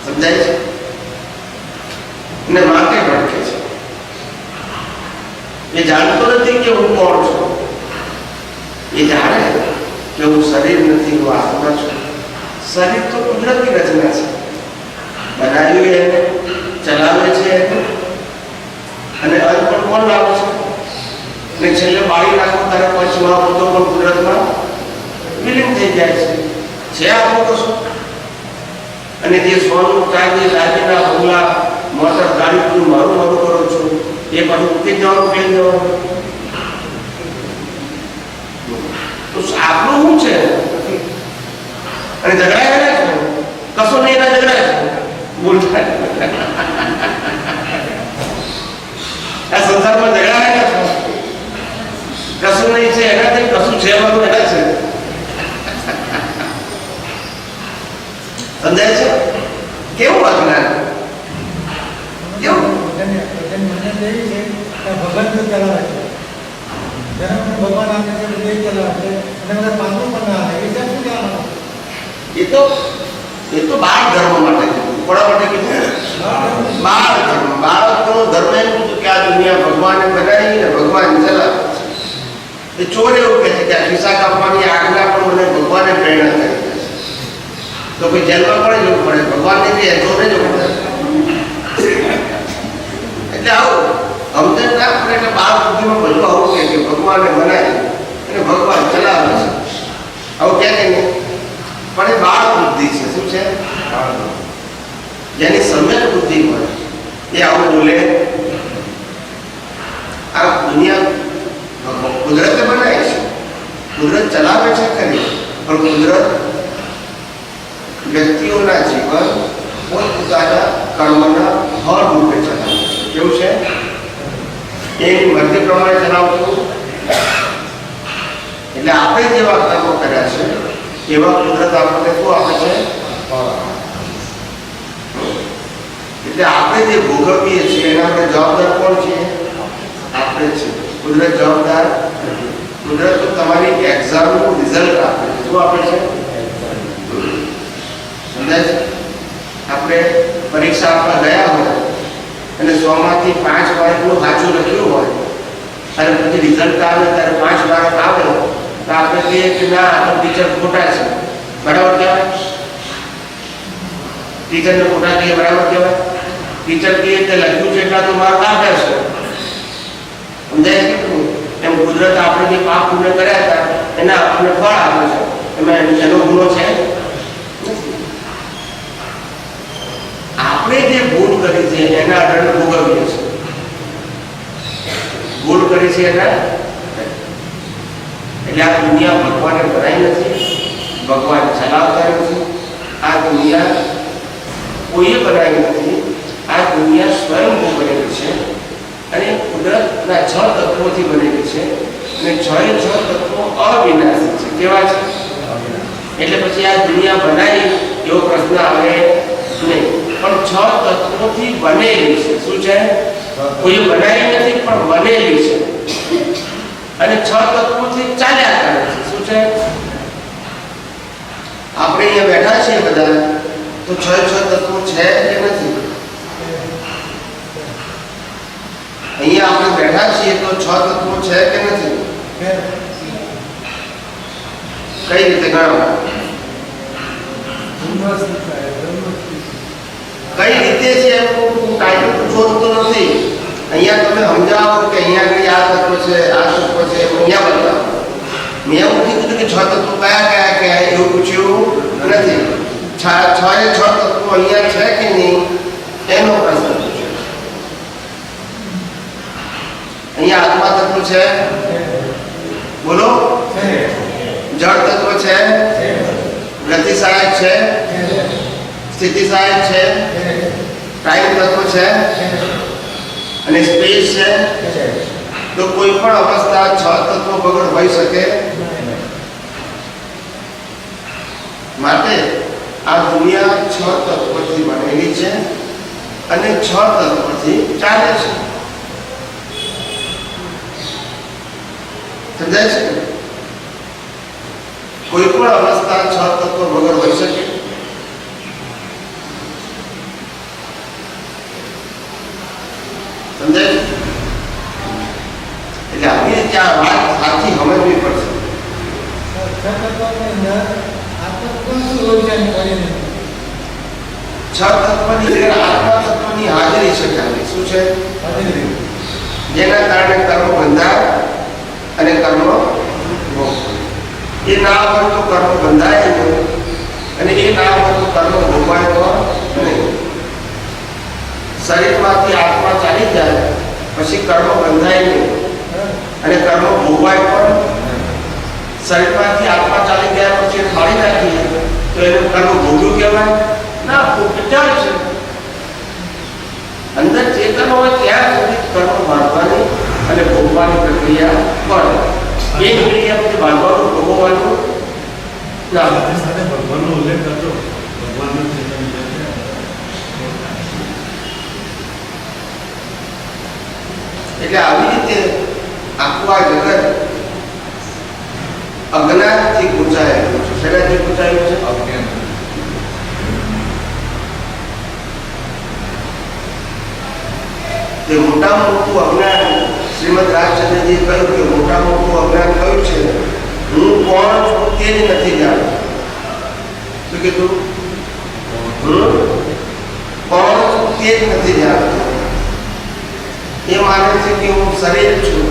સમજાય છે ને માટે ભટકે છે એ જાણતો નથી કે હું કોણ છું એ જાણે કે હું શરીર નથી હું આત્મા છું શરીર તો કુદરતી રચના છે બનાવ્યું એને ચલાવે છે અને અંત પણ કોણ લાવે છે ને છેલ્લે બાળી નાખો ત્યારે પંચમાં બધો પણ કુદરતમાં વિલીન થઈ જાય છે આપણું કશું અને જે સોનું ચાંદી દાગીના બંગલા મોટર ગાડી બધું મારું કરો છું એ બધું ઉઠી જવાનું ફેલ જવાનું તો આપણું શું છે અને ઝઘડા કરે છે કશું નહીં એના ઝઘડા છે ભૂલ થાય આ સંસારમાં ઝઘડા કરે છે કશું નહીં છે એનાથી કશું છે બધું એના છે સમજાય છે કેવું અજ્ઞાન કેવું ભગવાન તો ચલાવે છે ભગવાન આપે છે બધું ચલાવે છે અને બધા પાપો પણ ના આવે એ શું કહેવાનું એ તો બાળ ધર્મ માટે કીધું કોના માટે કીધું બાળ ધર્મ બાળકનો ધર્મ એમ કીધું કે આ દુનિયા ભગવાને બનાવી ને ભગવાન ચલાવે છે એ ચોર એવું કહે છે કે આ ખિસ્સા કાપવાની આજ્ઞા પણ મને ભગવાને પ્રેરણા કરી છે તો કોઈ જેલમાં પણ જવું પડે ભગવાનને બી ચોરે જવું પડે એટલે આવું સમજે ના પડે એટલે બાળ બુદ્ધિમાં બધું આવું કે ભગવાને બનાવી અને ભગવાન ચલાવે છે આવું ક્યાં કે નહીં પણ એ બાળ બુદ્ધિ છે શું છે જેની સમ્યક બુદ્ધિ હોય એ આવું બોલે આ દુનિયા કુદરતે બનાવી છે કુદરત ચલાવે છે ખરી પણ કુદરત વ્યક્તિઓના જીવન પોતપોતાના કર્મના ફળ રૂપે ચલાવે છે કેવું છે એની મરજી પ્રમાણે ચલાવતું એટલે આપણે જેવા કર્મો કર્યા છે એવા કુદરત આપણને શું આપે છે એટલે આપણે જે ભોગવીએ છીએ એના આપણે જવાબદાર કોણ છીએ આપણે છે કુદરત જવાબદાર કુદરત તો તમારી એક્ઝામનું રિઝલ્ટ આપે છે શું આપે છે સમજાય છે આપણે પરીક્ષા આપવા ગયા હોય અને 100 માંથી 5 માર્કનું સાચું લખ્યું હોય અને પછી રિઝલ્ટ આવે ત્યારે 5 માર્ક આવે તો આપણે કહીએ કે ના આ તો ટીચર ખોટા છે બરાબર કહેવાય ટીચરને ખોટા કહીએ બરાબર કહેવાય ટીચર કહીએ તે લખ્યું છે એટલા તો માર્ક આપે છે સમજાય છે એમ કુદરત આપણે જે પાપ પુણ્ય કર્યા હતા એના આપણને ફળ આપે છે એમાં એનો ગુનો છે આપણે જે ભૂલ કરી છે એના દંડ ભોગવીએ છીએ ભૂલ કરી છે એના એટલે આ દુનિયા ભગવાને બનાવી નથી ભગવાન ચલાવતા નથી આ દુનિયા કોઈએ બનાવી નથી આ દુનિયા સ્વયંભૂ બનેલી છે અને કુદરતના 6 તત્વોથી બનેલી છે અને 6 તત્વો અવિનાશી છે કેવા છે એટલે પછી આ દુનિયા બનાવી એવો પ્રશ્ન આવે નહીં પણ 6 તત્વોથી બનેલી છે શું છે કોઈ બનાવી નથી પણ બનેલી છે અને 6 તત્વોથી ચાલ્યા કરે છે શું છે આપણે અહીંયા બેઠા છીએ બધા તો 6 તત્વો છે કે નથી અહીંયા આપણે બેઠા છીએ તો 6 તત્વો છે કે નથી કઈ રીતે ગણો કઈ રીતે છે હું ટાઈટલ પૂછવાનું તો નથી અહીંયા તમે સમજાવો કે અહીંયા આગળ આ તત્વ છે, આ તત્વ છે, અહીંયા બતાવો. મેં એવું કીધું કે 6 તત્વો કયા એવું પૂછ્યું નથી. 6 તત્વો અહીંયા છે કે નહીં એનો પ્રશ્ન પૂછ્યો. અહીંયા આત્મા તત્વ છે, બોલો. જળ તત્વ છે, ગતિસહાયક છે, સ્થિતિસહાયક છે, ટાઈમ તત્વ છે અને સ્પેસ છે. તો કોઈ પણ અવસ્થા 6 તત્વો વગર હોઈ શકે. માટે આ દુનિયા 6 તત્વોથી બનેલી છે અને 6 તત્વોથી ચાલે છે. સમજાય છે? કોઈ પણ અવસ્થા 6 તત્વો વગર હોઈ શકે. સમજાય છે? એટલે આવી રીતે આ વાત સાચી સમજવી પડશે. છ તત્વની આત્મા તત્વની હાજરી છે. શું છે? જેના કારણે કર્મ બંધાય અને કર્મ ભોગ. એ ના હોય તો કર્મ બંધાય નહીં અને એ ના હોય તો કર્મ ભોગવાય તો નહીં. શરીરમાંથી આત્મા ચાલી જાય પછી કર્મ બંધાય નહીં અને કર્મ ભોગવાય પણ. શરીરમાંથી આત્મા ચાલી ગયા પછી ફાળી નાખીએ તો એનું કર્મ ભોગ્યું કહેવાય ના? ચાલે છે. અંદર ચેતન હોય ત્યાં સુધી કર્મ બાંધવાની અને ભોગવાની પ્રક્રિયા પડે. એ ક્રિયા પછી બાંધવાનું ભોગવવાનું ના. ભગવાનનો ઉલ્લેખ કરજો. ભગવાનનું ચેતન એટલે આવી રીતે આખું આ જગત અજ્ઞાનથી ગુંચાયેલું છે. શેનાથી ગુંચાયેલું છે? અજ્ઞાન. તે મોટામાં મોટું અજ્ઞાન શ્રીમદ રાજચંદ્રજીએ કહ્યું કે મોટામાં મોટું અજ્ઞાન કયું છે? હું કોણ છું તે જ નથી જાણતો. શું કીધું? હું કોણ છું તે જ નથી જાણતો. એ માને છે કે હું શરીર છું,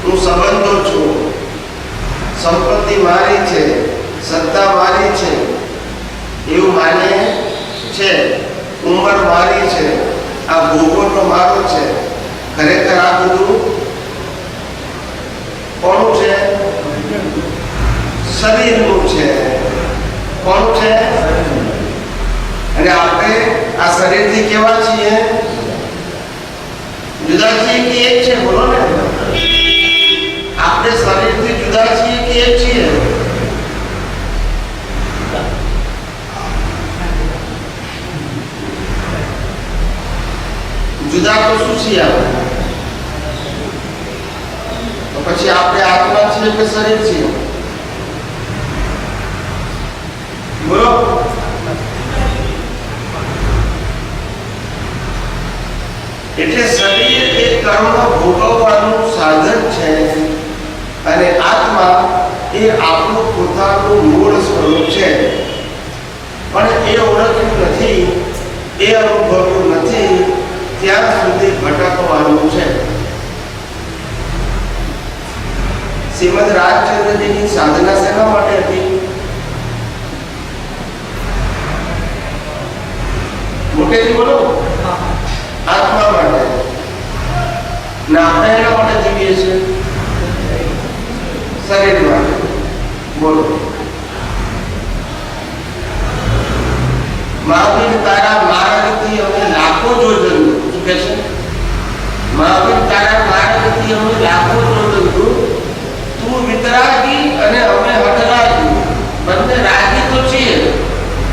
હું સંબંધો છું, સંપત્તિ મારી છે, સત્તા મારી છે એવું માને છે. ઉંમર મારી છે, આ ભોગો તો મારો છે. ખરેખર આ બધું કોનું છે? શરીરનું છે. કોનું છે? અને આપણે આ શરીરથી કેવા છીએ? જુદા છીએ કે એક છે? બોલો ને. આપણે શરીરથી જુદા છીએ કે એક છીએ? જુદા તો શું છીએ આપણે? તો પછી આપણે આત્મા છીએ કે શરીર છીએ? બોલો. એટલે શરીર એ કર્મ ભોગવવાનું સાધન છે અને આત્મા એ આપણું પોતાનું મૂળ સ્વરૂપ છે. પણ એ ઓળખ્યું નથી, એ અનુભવ્યું નથી ત્યાં સુધી ભટકવાનું છે. શ્રીમદ રાજચંદ્રજીની સાધના શેના માટે હતી? મોટેથી બોલો. આત્મા માટે. ને આપણે એના માટે જીવીએ છીએ? શરીર માટે. બોલો. મહાવીર તારા માર્ગથી અમે લાખો જોજન. શું કહે છે? મહાવીર તારા માર્ગથી અમે લાખો જોજન. તું વિતરાગી અને અમે હઠરાગી. બંને રાગી તો છીએ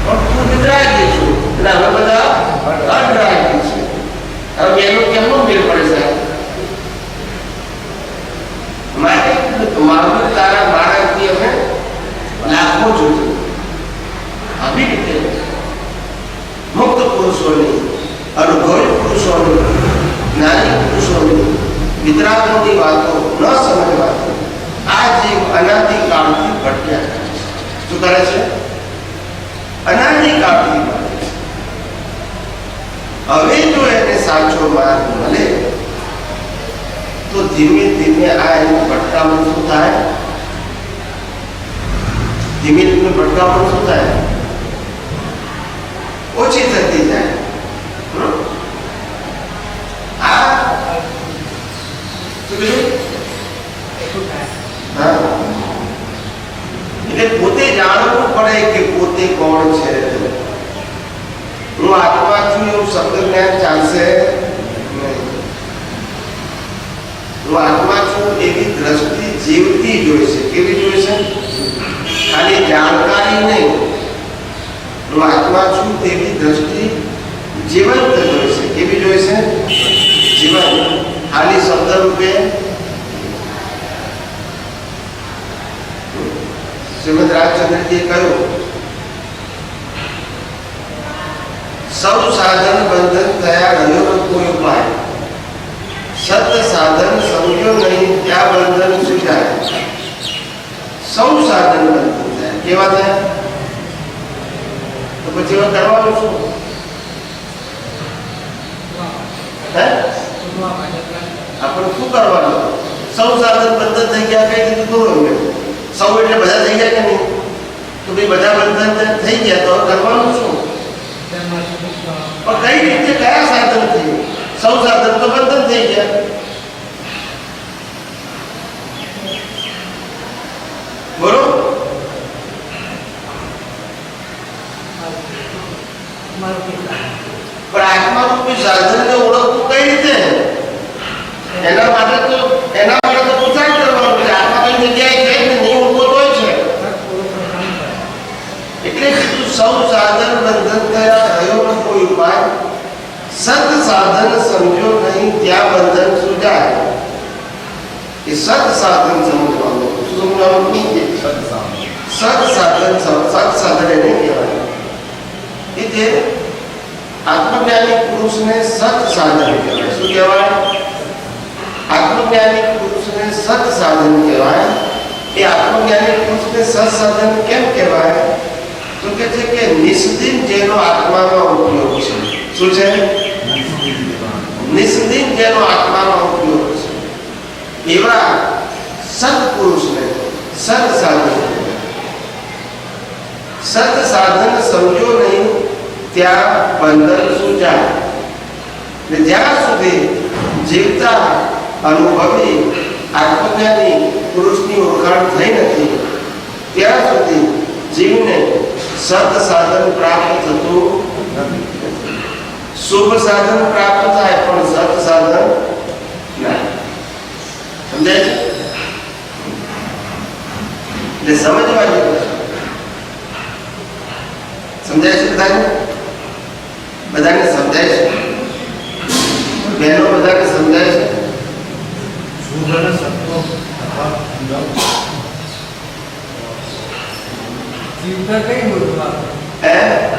પણ તું વિતરાગી છું અને અમે બધા હઠરાગી છીએ. હવે એનો કેમનો મેળ પડે સાહેબ? માટે મહાવીર તારા માર્ગથી અમે લાખો જોજન. આવી રીતે મુક્ત પુરુષોની, અનુભવી પુરુષોની, જ્ઞાની પુરુષોની વિતરાગોની વાતો ન સમજવાથી આ જીવ અનાદિકાળથી ભટક્યા કરે છે. શું કરે છે? અનાદિકાળથી ભટકે છે. હવે જો એને સાચો માર્ગ મળે તો ધીમે ધીમે આ એનું ભટકામણ શું થાય? ધીમે ધીમે ભટકામણ શું થાય? ઓછી થતી જાય. આ શું કીધું? હા, એટલે પોતે જાણવું પડે કે પોતે કોણ છે. હું આત્મા છું એવું શબ્દ જ્ઞાન ચાલશે નહીં. હું આત્મા છું એવી દ્રષ્ટિ જીવતી જોઈશે. કેવી જોઈશે? ખાલી જાણકારી નહીં. હું આત્મા છું તેવી દ્રષ્ટિ જીવંત જોઈશે. કેવી જોઈશે? જીવંત. ખાલી શબ્દ રૂપે શ્રીમદ રાજચંદ્રજીએ કહ્યું, સૌ સાધન બંધન થયા રહ્યો કોઈ ઉપાય, સત સાધન સમજો નહીં ત્યાં બંધન સુજાય. સૌ સાધન બંધન થયા. કેવા થયા? તો પછી એવા કરવાનું શું? આપણે શું કરવાનું? સૌ સાધન બંધન થઈ ગયા. કઈ રીતે પૂરું? સૌ એટલે બધા થઈ ગયા કે નહીં? તો ભાઈ બધા બંધન થઈ ગયા તો કરવાનું શું? પણ કઈ રીતે, કયા સાધન થયું? સૌ સાધન તો બંધન થઈ ગયા. બોલો. પણ આત્મા રૂપી સાધનને ઓળખવું કઈ રીતે? એના માટે તો પુરુષાર્થ કરવાનો છે. આત્મા કઈ જગ્યાએ છે કે નહીં ઓળખો તો છે. એટલે કીધું સૌ સાધન બંધન થયા રહ્યો કોઈ ઉપાય, સત સાધન સમજો નહીં ત્યાં બંધન સુજાય. એ સત સાધન સમજવાનું. શું સમજવાનું? સત સાધન એને કહેવાય. એટલે આત્મજ્ઞાની પુરુષને સત સાધન કહેવાય. શું કહેવાય? આત્મજ્ઞાની પુરુષને સત સાધન કહેવાય. એ આત્મજ્ઞાની પુરુષને સત સાધન કેમ કહેવાય? તો કે છે કે નિસ્દિન જેનો આત્મામાં ઉપયોગ છે. શું છે? નિસ્દિન જેનો આત્મામાં ઉપયોગ છે એવા સત્પુરુષને સત સાધન. સત સાધન સમજો નહીં ત્યાં બંધન સુજાય. જ્યાં સુધી જીવતા અનુભવી આત્મજ્ઞાની પુરુષની ઓળખાણ થઈ નથી ત્યાં સુધી જીવને સત સાધન પ્રાપ્ત થતું નથી. શુભ સાધન પ્રાપ્ત થાય પણ સત સાધન નહીં. સમજાય છે? એટલે સમજવા જેવું છે. સમજાય છે બધાને? બધાને સમજાય છે? બહેનો બધાને સમજાય છે? જીવતા કઈ બોલવા?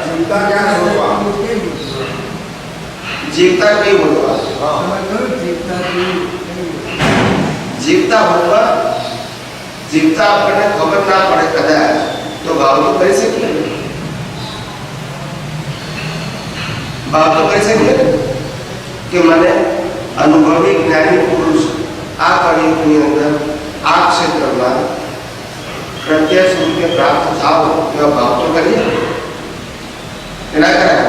જીવતા ક્યાં બોલવા? જીવતા કઈ બોલવા? જીવતા બોલવા. જીવતા આપણને ખબર ના પડે કદાચ તો ભાવ તો કરી શકીએ. ભાવ તો કરી શકીએ કે મને અનુભવી જ્ઞાની પુરુષ આ કળિયુગની અંદર આ ક્ષેત્રમાં પ્રત્યક્ષ રૂપે પ્રાપ્ત થાવ એવા ભાવ તો કરીએ. એના કરાય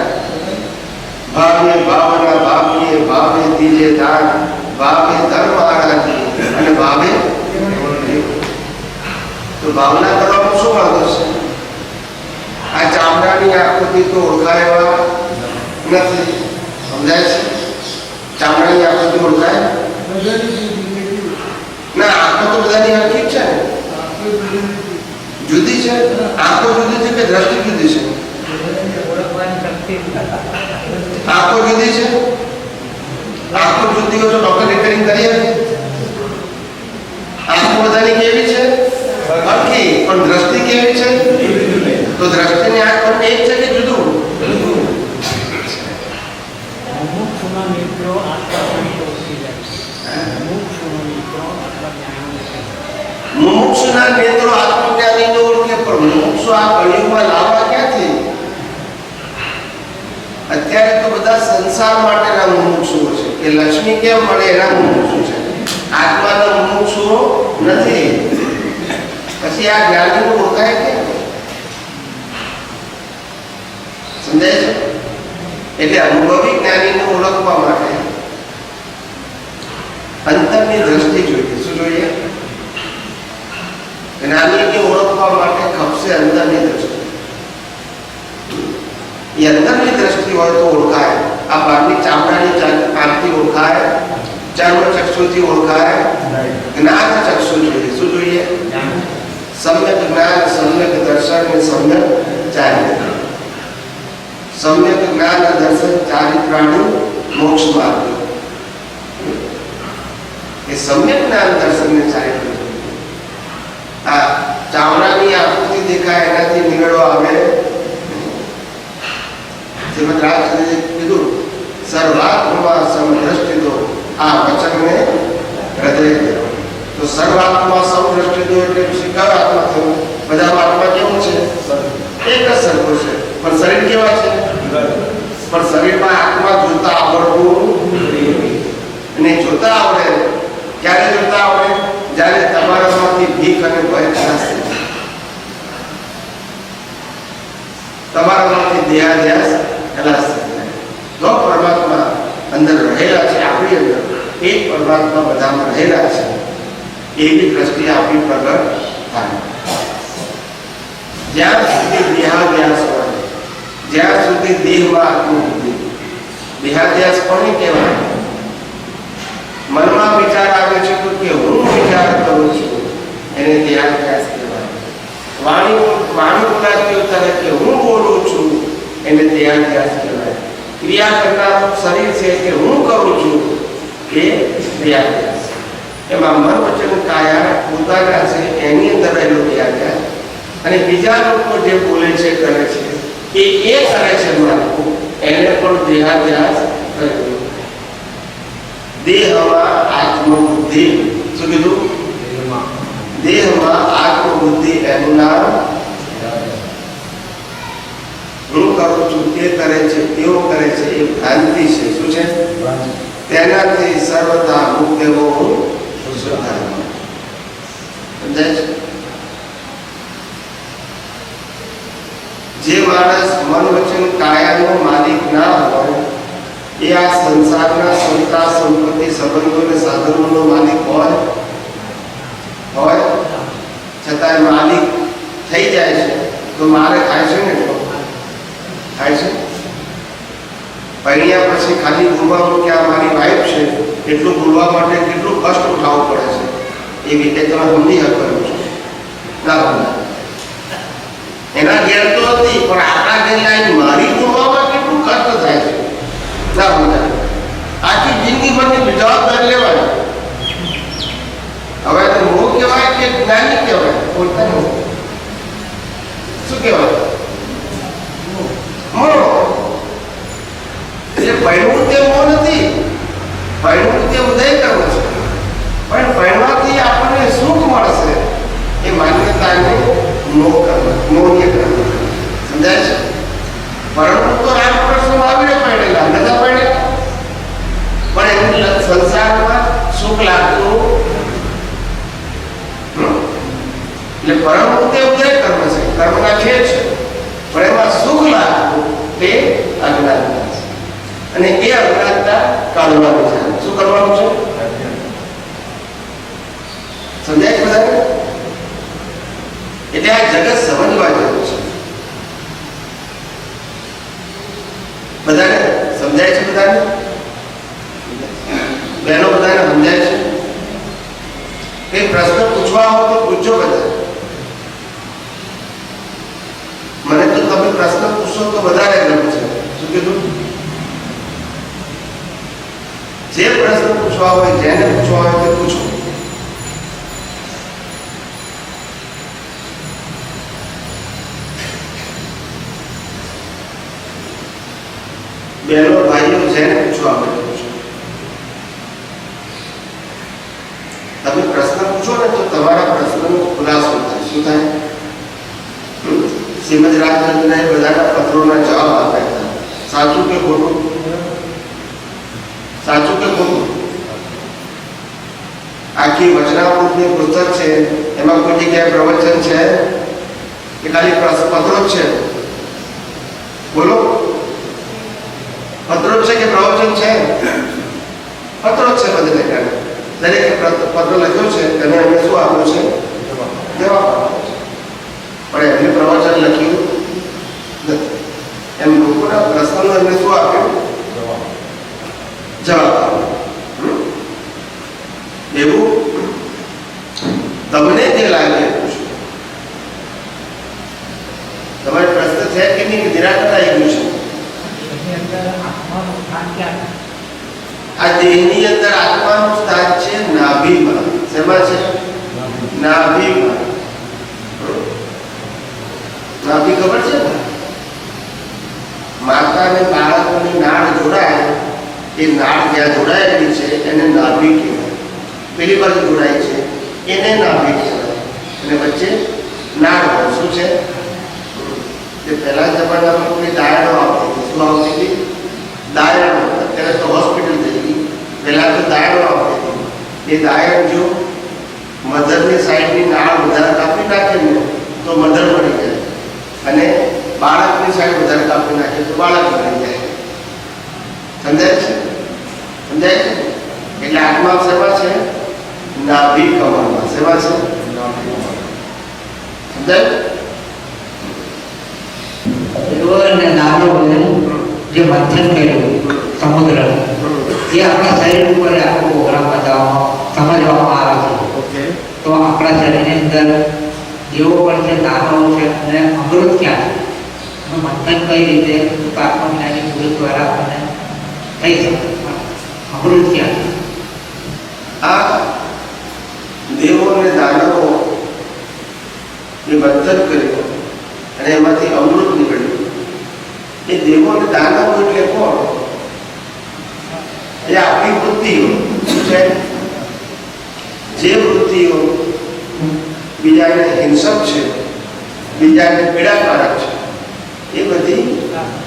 ભાવે ભાવના ભાવીએ ભાવે દીજે દાન ભાવે ધર્મ આરાધી અને ભાવે. તો ભાવના કરવામાં શું વાંધો છે? આ ચામડાની આકૃતિ તો ઓળખાય એવા નથી. સમજાય છે? ચામડાની આકૃતિ ઓળખાય ના. આંખો તો બધાની હરખી છે ને? જુદી છે. આંખો જુદી છે કે દ્રષ્ટિ જુદી છે? આંખો જુદી છે. આંખો જુદી હોય તો ડોક્ટર રિપેરિંગ કરી શકે. આંખો બધાની કેવી છે? હરખી. પણ દ્રષ્ટિ કેવી છે? તો દ્રષ્ટિની આંખ પણ એક છે કે જુદું? મુમુક્ષુના નેત્રો આત્મજ્ઞાનીને ઓળખે પણ મુમુક્ષુ આ કળિયુગમાં લાવવા ક્યાંથી? અત્યારે તો બધા સંસાર માટેના મુમુક્ષુઓ છે કે લક્ષ્મી કેમ મળે એના મુમુક્ષુ છે. આત્માનો હું છું નથી, પછી આ જ્ઞાનીનું ઓળખાય કેમ? સમજાય છે? એટલે અનુભવી જ્ઞાનીને ઓળખવા માટે અંતરની દ્રષ્ટિ જોઈએ. શું જોઈએ? જ્ઞાનીને ઓળખવા માટે ખપશે અંતરની દ્રષ્ટિ. એ અંતરની દ્રષ્ટિ હોય તો ઓળખાય. આ બહારની ચામડાની આંખથી ઓળખાય, ચર્મ ચક્ષુથી ઓળખાય, જ્ઞાન ચક્ષુ જોઈએ. શું જોઈએ? સમ્યક જ્ઞાન, સમ્યક દર્શન અને સમ્યક ચારિત્ર. સમ્યક જ્ઞાન દર્શન ચારિત્રાનું મોક્ષ માર્ગ. એ સમ્યક જ્ઞાન દર્શન ને ચારિત્ર. આ ચામડાની આંખોથી દેખાય એનાથી નિવેડો આવે. શ્રીમદ રાજચંદ્રજીએ કીધું સર્વાત્મા સમદ્રષ્ટિ દો, આ વચનને હૃદય. તો સર્વાત્મા સમદ્રષ્ટિ દો એટલે પછી કયો આત્મા થયો? બધા આત્મા કેવું છે? એક જ સરખો છે, પણ શરીર કેવા છે? પણ શરીરમાં આત્મા જોતા આવડવું અને જોતા આવડે. ક્યારે જોતા આવડે? જ્યારે તમારામાંથી ભીખ અને ભય ખલાસ થઈ જાય, તમારામાંથી દેહાધ્યાસ ખલાસ થઈ જાય. જો પરમાત્મા અંદર રહેલા છે, આપણી અંદર એ પરમાત્મા બધામાં રહેલા છે, એવી દ્રષ્ટિ આપણી પ્રગટ થાય. જ્યાં સુધી દેહાધ્યાસ હોય, જ્યાં સુધી દેહમાં આત્મબુદ્ધિ. દેહાધ્યાસ કોને કહેવાય? મનમાં વિચાર આવે છે તો કે હું વિચાર કરું છું, એને દેહાધ્યાસ કહેવાય. વાણી બોલાતી ત્યારે કે હું બોલું છું, એને દેહાધ્યાસ કહેવાય. ક્રિયા કરનારું શરીર છે કે હું કરું છું, એ દેહાધ્યાસ. એમાં મન વચન કાયા પોતાના છે, એની અંદર રહેલો દેહાધ્યાસ. અને બીજા લોકો જે બોલે છે, કરે છે, એ કરે છે મારું, એને પણ દેહાધ્યાસ કર્યો. દેહમાં આત્મબુદ્ધિ. શું કીધું? દેહમાં આત્મબુદ્ધિ એનું નામ. હું કરું છું, તે કરે છે, તેઓ કરે છે, એ ભ્રાંતિ છે. શું છે? તેનાથી સર્વદા મુક્ત એવો હું શુદ્ધાત્મા. સમજાય છે? જે માણસ મન વચન કાયાનો માલિક ના હોય, એ આ સંસારના સંતા સંપત્તિ સંબંધો અને સાધનોનો માલિક હોય છતાં માલિક થઈ જાય છે તો મારે થાય છે ને? થાય છે. પૈણ્યા પછી ખાલી બોલવાનું કે આ મારી વાઈફ છે એટલું બોલવા માટે કેટલું કષ્ટ ઉઠાવવું પડે છે, એ રીતે તમે સમજી શકો છો ના? એના ઘેર તો હતી, પણ આપણા ઘેર લાઈન મારી બોલવામાં કેટલું કષ્ટ થાય છે ના સમજાય? આખી જિંદગી મને જવાબદારી લેવાય. હવે તો મોહ કહેવાય કે જ્ઞાની કહેવાય? પોતાનું શું કહેવાય? મોહ. એટલે પૈણું તે મોહ નથી, પૈણું તે ઉદય કર્મ છે. પણ પૈણવાથી આપણને સુખ મળશે એ માન્યતાને મોહ કર્મ, મોહ્ય કર્મ. સમજાય છે? પરંતુ તો રામકૃષ્ણ આવીને પડેલા નતા પડેલા, પણ એમને સંસારમાં સુખ લાગતું. એટલે પરમ તે ઉદય કર્મ છે, કર્મના ખેર છે, પણ એમાં સુખ લાગતું તે અજ્ઞાનતા છે. અને એ અજ્ઞાનતા કાઢવાની છે. શું કરવાનું છે? સમજાય છે બધાને? એટલે આ જગત સમજવા જેવું છે. બધાને સમજાય છે? બધાને બહેનો બધાને સમજાય છે? કઈ પ્રશ્ન પૂછવા હોય તો પૂછજો બધા. મને તો તમે પ્રશ્ન પૂછો તો વધારે ગમે છે. શું કીધું? જે પ્રશ્ન પૂછવા હોય, જેને પૂછવા હોય તે પૂછો. બહેનો ભાઈઓ જેને પૂછવા હોય પૂછો. તમે પ્રશ્ન પૂછો ને તો તમારા પ્રશ્નનો ખુલાસો થાય. શું થાય? શ્રીમદ રાજચંદ્રને બધાના પત્રોના જવાબ આપ્યા હતા. સાચું કે ખોટું? સાચું કે ખોટું? આખી વચનામૃતની પુસ્તક છે, એમાં કોઈ જગ્યાએ પ્રવચન છે કે ખાલી પત્રો જ છે? બોલો, પત્રો જ છે કે પ્રવચન છે? પત્રો જ છે બધે લેખાને. દરેકે પત્ર લખ્યો છે અને એમને શું આપ્યું છે? જવાબ આપ્યો છે. પણ એમને પ્રવચન લખ્યું નથી. એમ લોકોના પ્રશ્નનો એમને શું આપ્યું? જવાબ આપ્યો. એવું તમને જે લાગે તમારે પ્રશ્ન છે કે નહીં? નિરાકરણ આવી ગયું છે. આ દેહની અંદર આત્માનું સ્થાન છે નાભીમાં. શેમાં છે? નાભીમાં. નાભી ખબર છે ને? માતા અને બાળકોની નાળ જોડાય, એ નાળ જ્યાં જોડાયેલી છે એને નાભી કહેવાય. પેલી બાજુ જોડાય છે એને નાભી કહેવાય. અને વચ્ચે નાળ હોય. શું છે? જે પહેલા જમાનામાં કોઈ દાયણો આવતી હતી. શું આવતી હતી? દાયણો. અત્યારે તો હોસ્પિટલ થઈ ગઈ. પહેલા તો દાયણો આવતી હતી. એ દાયણ જો મધરની સાઈડની નાળ વધારે કાપી નાખે ને તો મધર મળી જાય, અને બાળકની સાઈડ વધારે કાપી નાખે તો બાળક મળી જાય. સમજાય છે? સમજાય છે? એટલે આત્મા સેવા છે નાભી કમળમાં. સેવા છે સમજાય? અને દાનવોનું જે મંથન કર્યું સમુદ્ર, એ આપણા શરીર ઉપર આખો પ્રોગ્રામ સમજવામાં આવે છે. તો આપણા શરીરની અંદર દેવો પણ છે, દાનવો છે, અને અમૃત ક્યાં છે એનું મંથન કઈ રીતે આત્મજ્ઞાની પુરુષ દ્વારા આપણને થઈ શકે? અમૃત ક્યાં છે? આ દેવો અને દાનવો એ મંથન કર્યું અને એમાંથી અમૃત નીકળ્યું. એ દેવો અને દાનવો એટલે કોણ? એ આપણી વૃત્તિઓ. શું છે? જે વૃત્તિઓ બીજાને હિંસક છે, બીજાને પીડાકારક છે, એ બધી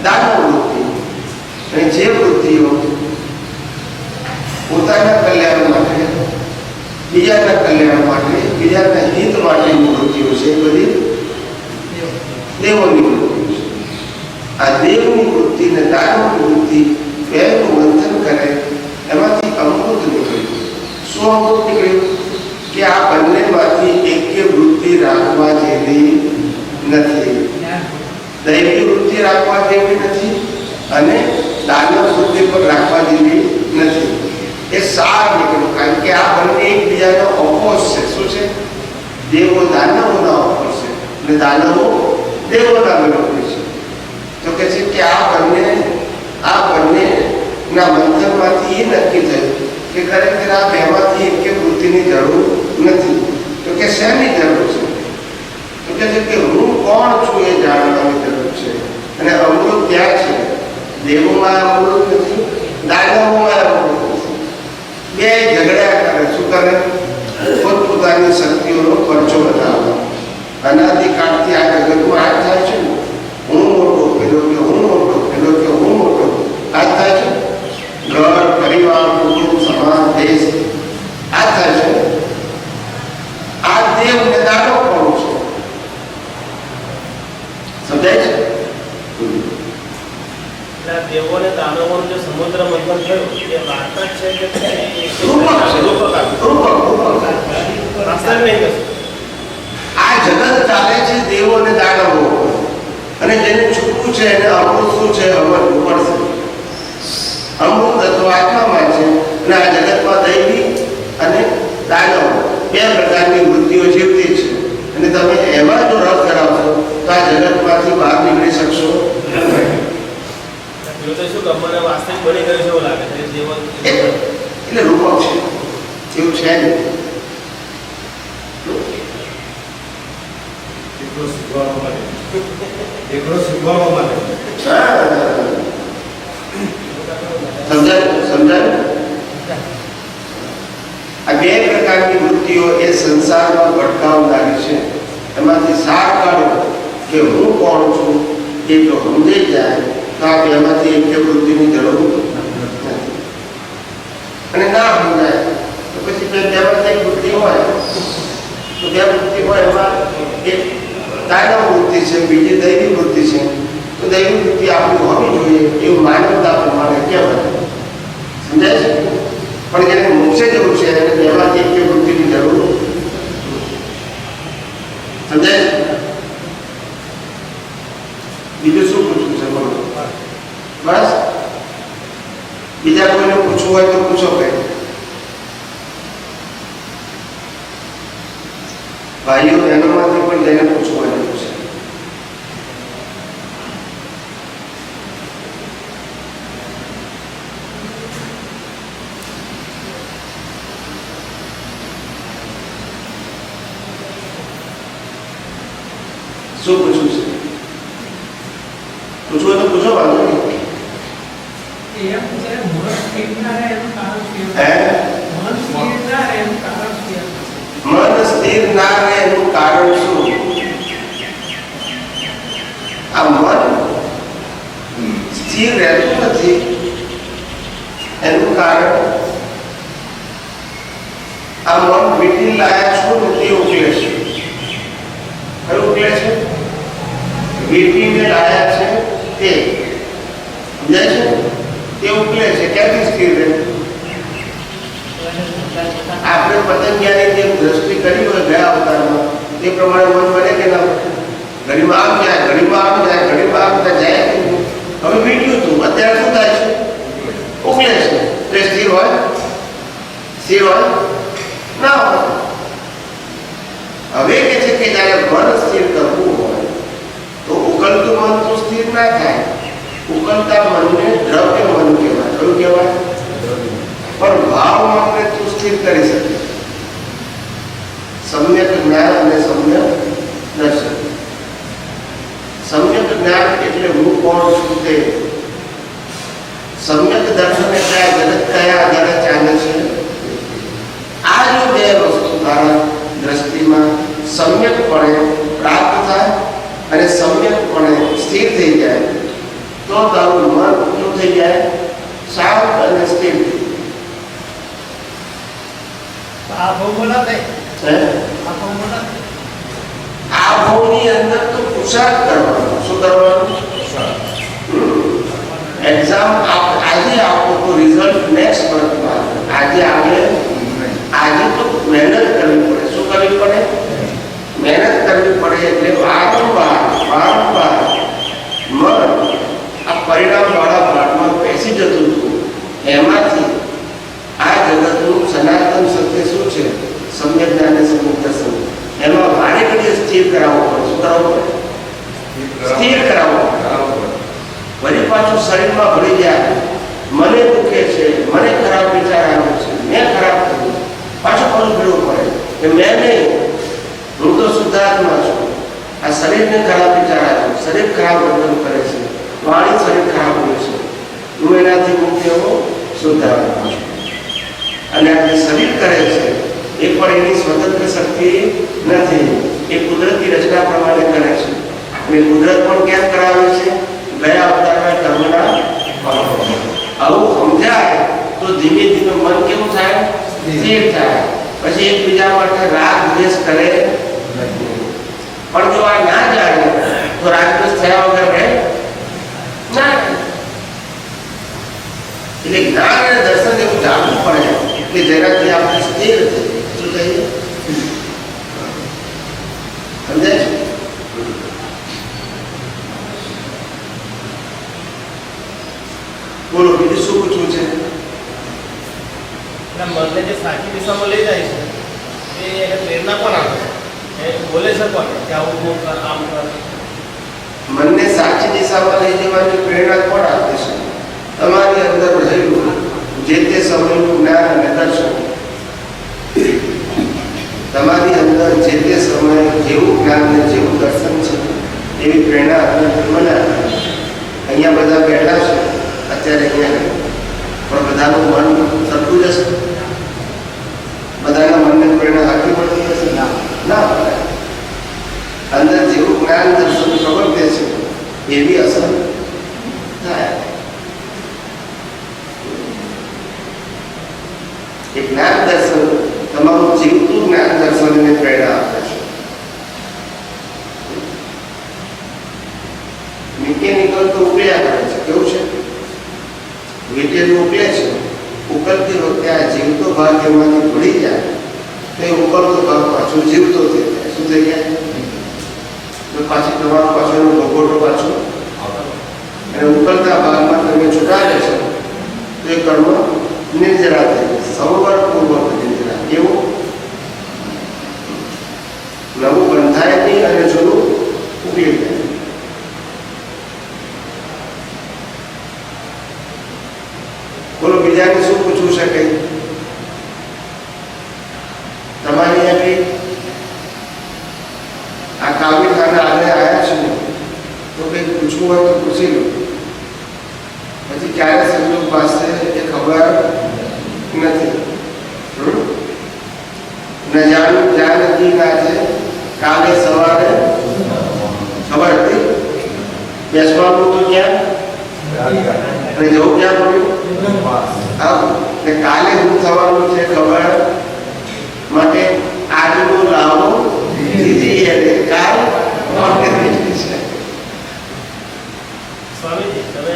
દાનવ વૃત્તિ. અને જે વૃત્તિઓ પોતાના કલ્યાણ માટે, બીજાના કલ્યાણ માટે, બીજાના હિત માટેની વૃત્તિઓ છે, એ બધી દેવોની વૃત્તિઓ છે. આ દેવની વૃત્તિ ને દાનવની વૃત્તિ બેનું મંથન કરે, એમાંથી અમૃત નીકળ્યું. શું અમૃત નીકળ્યું? કે આ બંનેમાંથી એકે વૃત્તિ રાખવા જેવી નથી. દૈવી વૃત્તિ રાખવા જેવી નથી અને દાનવ વૃત્તિ પર રાખવા જેવી નથી. એ સાર નીકળ્યું. કારણ કે આ બંને એકબીજાનો ઓપોઝ છે. શું છે? દેવો દાનવોના ઓપોઝ છે અને દાનવો દેવોના વિરોધી છે. તો કે છે કે આ બંનેના મંથનમાંથી એ નક્કી થયું કે ખરેખર આ બેમાંથી એક વૃત્તિની જરૂર નથી. તો કે શેની જરૂર છે? તો કે છે કે હું કોણ છું એ જાણવાની જરૂર છે. અને અમૃત ક્યાં છે? દેવોમાં અમૃત નથી, દાનવોમાં અમૃત નથી. બે ઝઘડ્યા કરે. શું કરે? પોતપોતાની શક્તિઓનો પરચો બતાવે. અનાદિકાળથી આ જગતમાં આ થાય છે ને, હું મોટો, પેલો કે હું મોટો, પેલો કે હું મોટો, આ થાય છે. ઘર, પરિવાર, કુટુંબ, સમાજ, દેશ, આ થાય છે. આ દેવ ને દાનવ કોણ છે? સમજાય છે? દેવો અને દાનવોનું જે સમુદ્ર મંથન થયું એ વાર્તા જ છે કે આ જગત ચાલે છે દેવો અને દાનવો, અને જેને છૂટવું છે એને અમૃત શું છે? અમૃત પડશે. અમૃત અથવા આત્મામાં છે. અને આ જગતમાં દૈવી અને દાનવ બે પ્રકારની વૃત્તિઓ જીવતી છે. અને તમે એમાં જો રસ ધરાવશો તો આ જગતમાંથી બહાર નીકળી શકશો નહીં. શું ગમવાના વાસ્તવિક બની ગયું છે એવું લાગે છે જીવન? એટલે રૂપક છે, એવું છે નહીં. સમજાય? આ બે પ્રકારની વૃત્તિઓ એ સંસારમાં ભટકાવનારી છે. એમાંથી સાર કાઢો કે હું કોણ છું એ જો સમજાઈ જાય તો આ બેમાંથી એક વૃત્તિની જરૂર નથી. અને ના સમજાય તો પછી વ્યવહારિક વૃત્તિ હોય તો બે વૃત્તિ હોય એમાં એક કાયદા વૃત્તિ છે, બીજી દૈવી વૃત્તિ છે. તો દૈવી વૃત્તિ આપણી હોવી જોઈએ એવું માનવતા પ્રમાણે કહેવાય. સમજાય છે? પણ જેને મોક્ષે જરૂર છે એને વ્યવહારિક વૃત્તિની જરૂર. સમજાય છે? બીજું શું પૂછવું છે? બોલો. બસ બીજા કોઈને પૂછવું હોય તો પૂછો. કઈ ભાઈઓ બહેનોમાંથી પણ જેને પૂછવું હોય પૂછે. શું પૂછવું છે? પૂછવું હોય તો પૂછો, વાંધો નહીં. મન સ્થિર ના રહે એનું કારણ શું? આ મન સ્થિર રહેતું નથી એનું કારણ આ મન વીટી લાયા છું ને તે ઉકલે છે. કયું ઉકલે છે? વીટીને લાયા છે તે. સમજાય છે? તે ઉકલે છે. ક્યાંથી સ્થિર રહે? આપણે પતંગિયાની જે દ્રષ્ટિ કરી હોય ગયા અવતારમાં તે પ્રમાણે મન બને કે ના બને? ઘડીમાં આમ જાય, ઘડીમાં આમ જાય, ઘડીમાં આમ જાય. હવે વીટ્યું હતું, અત્યારે શું થાય છે? ઉકલે છે. તો એ સ્થિર હોય? સ્થિર હોય ના હોય. હવે કે છે કે જ્યારે મન સ્થિર કરવું હોય તો ઉકલતું મન તો સ્થિર ના થાય. ઉકલતા મનને દ્રવ્ય મન કહેવાય. કયું કહેવાય? પણ ભાવ આપણે તું સ્થિર કરી શકે. સમ્યક જ્ઞાન અને સમ્યક દર્શન. સમ્યક જ્ઞાન એટલે હું કોણ છું તે. સમ્યક દર્શન એટલે આ જગત કયા આધારે ચાલે છે. આ જો બે વસ્તુ તારા દ્રષ્ટિમાં સમ્યકપણે પ્રાપ્ત થાય અને સમ્યકપણે સ્થિર થઈ જાય તો તારું મન શું થઈ જાય? શાંત અને સ્થિર થઈ જાય. આ બહુ બોલા થાય. આ ભાવની અંદર તો પુરુષાર્થ કરવાનો. શું કરવાનું? એક્ઝામ આજે આપો તો રિઝલ્ટ નેક્સ્ટ મંથમાં. આજે આવે, આજે તો મહેનત કરવી પડે. શું કરવી પડે? મહેનત કરવી પડે. એટલે વારંવાર મન આ પરિણામ વાળા ભાગમાં બેસી જતું હતું. એમાંથી આ જગતનું સનાતન સત્ય શું છે? સમ્યક જ્ઞાન અને સમ્યક દર્શન. એમાં વારે ઘડીએ સ્થિર કરાવવો પડે. શું કરાવવું પડે? સ્થિર કરાવવો પડે. વળી પાછું શરીરમાં ભળી જાય. મને દુખે છે, મને ખરાબ વિચાર આવે છે, મેં ખરાબ કર્યું. પાછું પાછું ભરવું પડે કે મેં નહીં, હું તો શુદ્ધાત્મા છું. આ શરીરને ખરાબ વિચાર આવ્યો, શરીર ખરાબ વર્તન કરે છે, વાણી શરીર ખરાબ હોય છે, હું એનાથી મુક્ત એવો શુદ્ધાત્મા છું. અને આ જે શરીર કરે છે એ પણ એની સ્વતંત્ર શક્તિ નથી. એ કુદરતી રચના પ્રમાણે કરે છે. અને કુદરત પણ કેમ કરાવે છે? ગયા અવતારના કર્મના ફળો. આવું સમજાય તો ધીમે ધીમે મન કેવું થાય? સ્થિર થાય. પછી એકબીજા માટે રાગ દ્વેષ કરે. પણ જો આ ના જાણે તો રાગ દ્વેષ થયા વગર રહે ના. એટલે જ્ઞાન અને દર્શન એવું જાણવું પડે કે જેનાથી આપણે સ્થિર શું કહીએ? સમજાય છે? બોલો, બીજું શું પૂછવું છે? મનને જે સાચી દિશામાં લઈ જાય છે એ એને પ્રેરણા કોણ આપે છે? એ બોલે છે કોણ કે આવું કર, આમ કર? મનને સાચી દિશામાં લઈ જવાની પ્રેરણા કોણ આપે છે? તમારી અંદર રહેલું જે તે સમયનું જ્ઞાન અને દર્શન. તમારી અંદર જે તે સમયે જેવું જ્ઞાન અને જેવું દર્શન છે એવી પ્રેરણા અંદર મને અહીંયા બધા બેઠા છે અત્યારે અહીંયા, પણ બધાનું મન સરખું જશે? બધાના મનને પ્રેરણા રાખવી પડતી હશે? ના. અંદર જેવું જ્ઞાન દર્શન પ્રવર્તે છે એવી અસર થાય. એ જ્ઞાન દર્શન મિકેનિકલ તો ઉકળ્યા કરે છે, કેવું છે? વીંટેલું ઉકળે છે, ઉકળતી વખતે આ જીવતો ભાગ એમાંથી ભળી જાય તો એ ઉકળતો ભાગ પાછો જીવતો થઈ જાય. શું થઈ જાય? તો પાછી તમારો પાછો એનો ભગોટો પાછો અને ઉકળતા ભાગમાં તમે છૂટાડે છો તો એ કર્મ નિર્જરા થઈ જાય, સંવરપૂર્વક નિર્જરા. એવું નવું બંધાય નહીં અને જૂનું ઉકળી જાય. બોલો, બીજાને શું પૂછવું શકે? તમારી અહીંયા આ કાવ્ય ખાના આગળ આવ્યા છે તો કંઈક પૂછવું હોય તો પૂછી લો. પછી ક્યારે સંજોગ પાસે એ ખબર નથી. ન જાણું જ્યાં નથી કાજે કાલે સવારે ખબર હતી. બેસવાનું તો ક્યાં અને જવું ક્યાં પડ્યું? હા, કાલે શું થવાનું છે ખબર માટે આજનું લાવો દીધી એટલે કાલ સ્વામીજી, તમે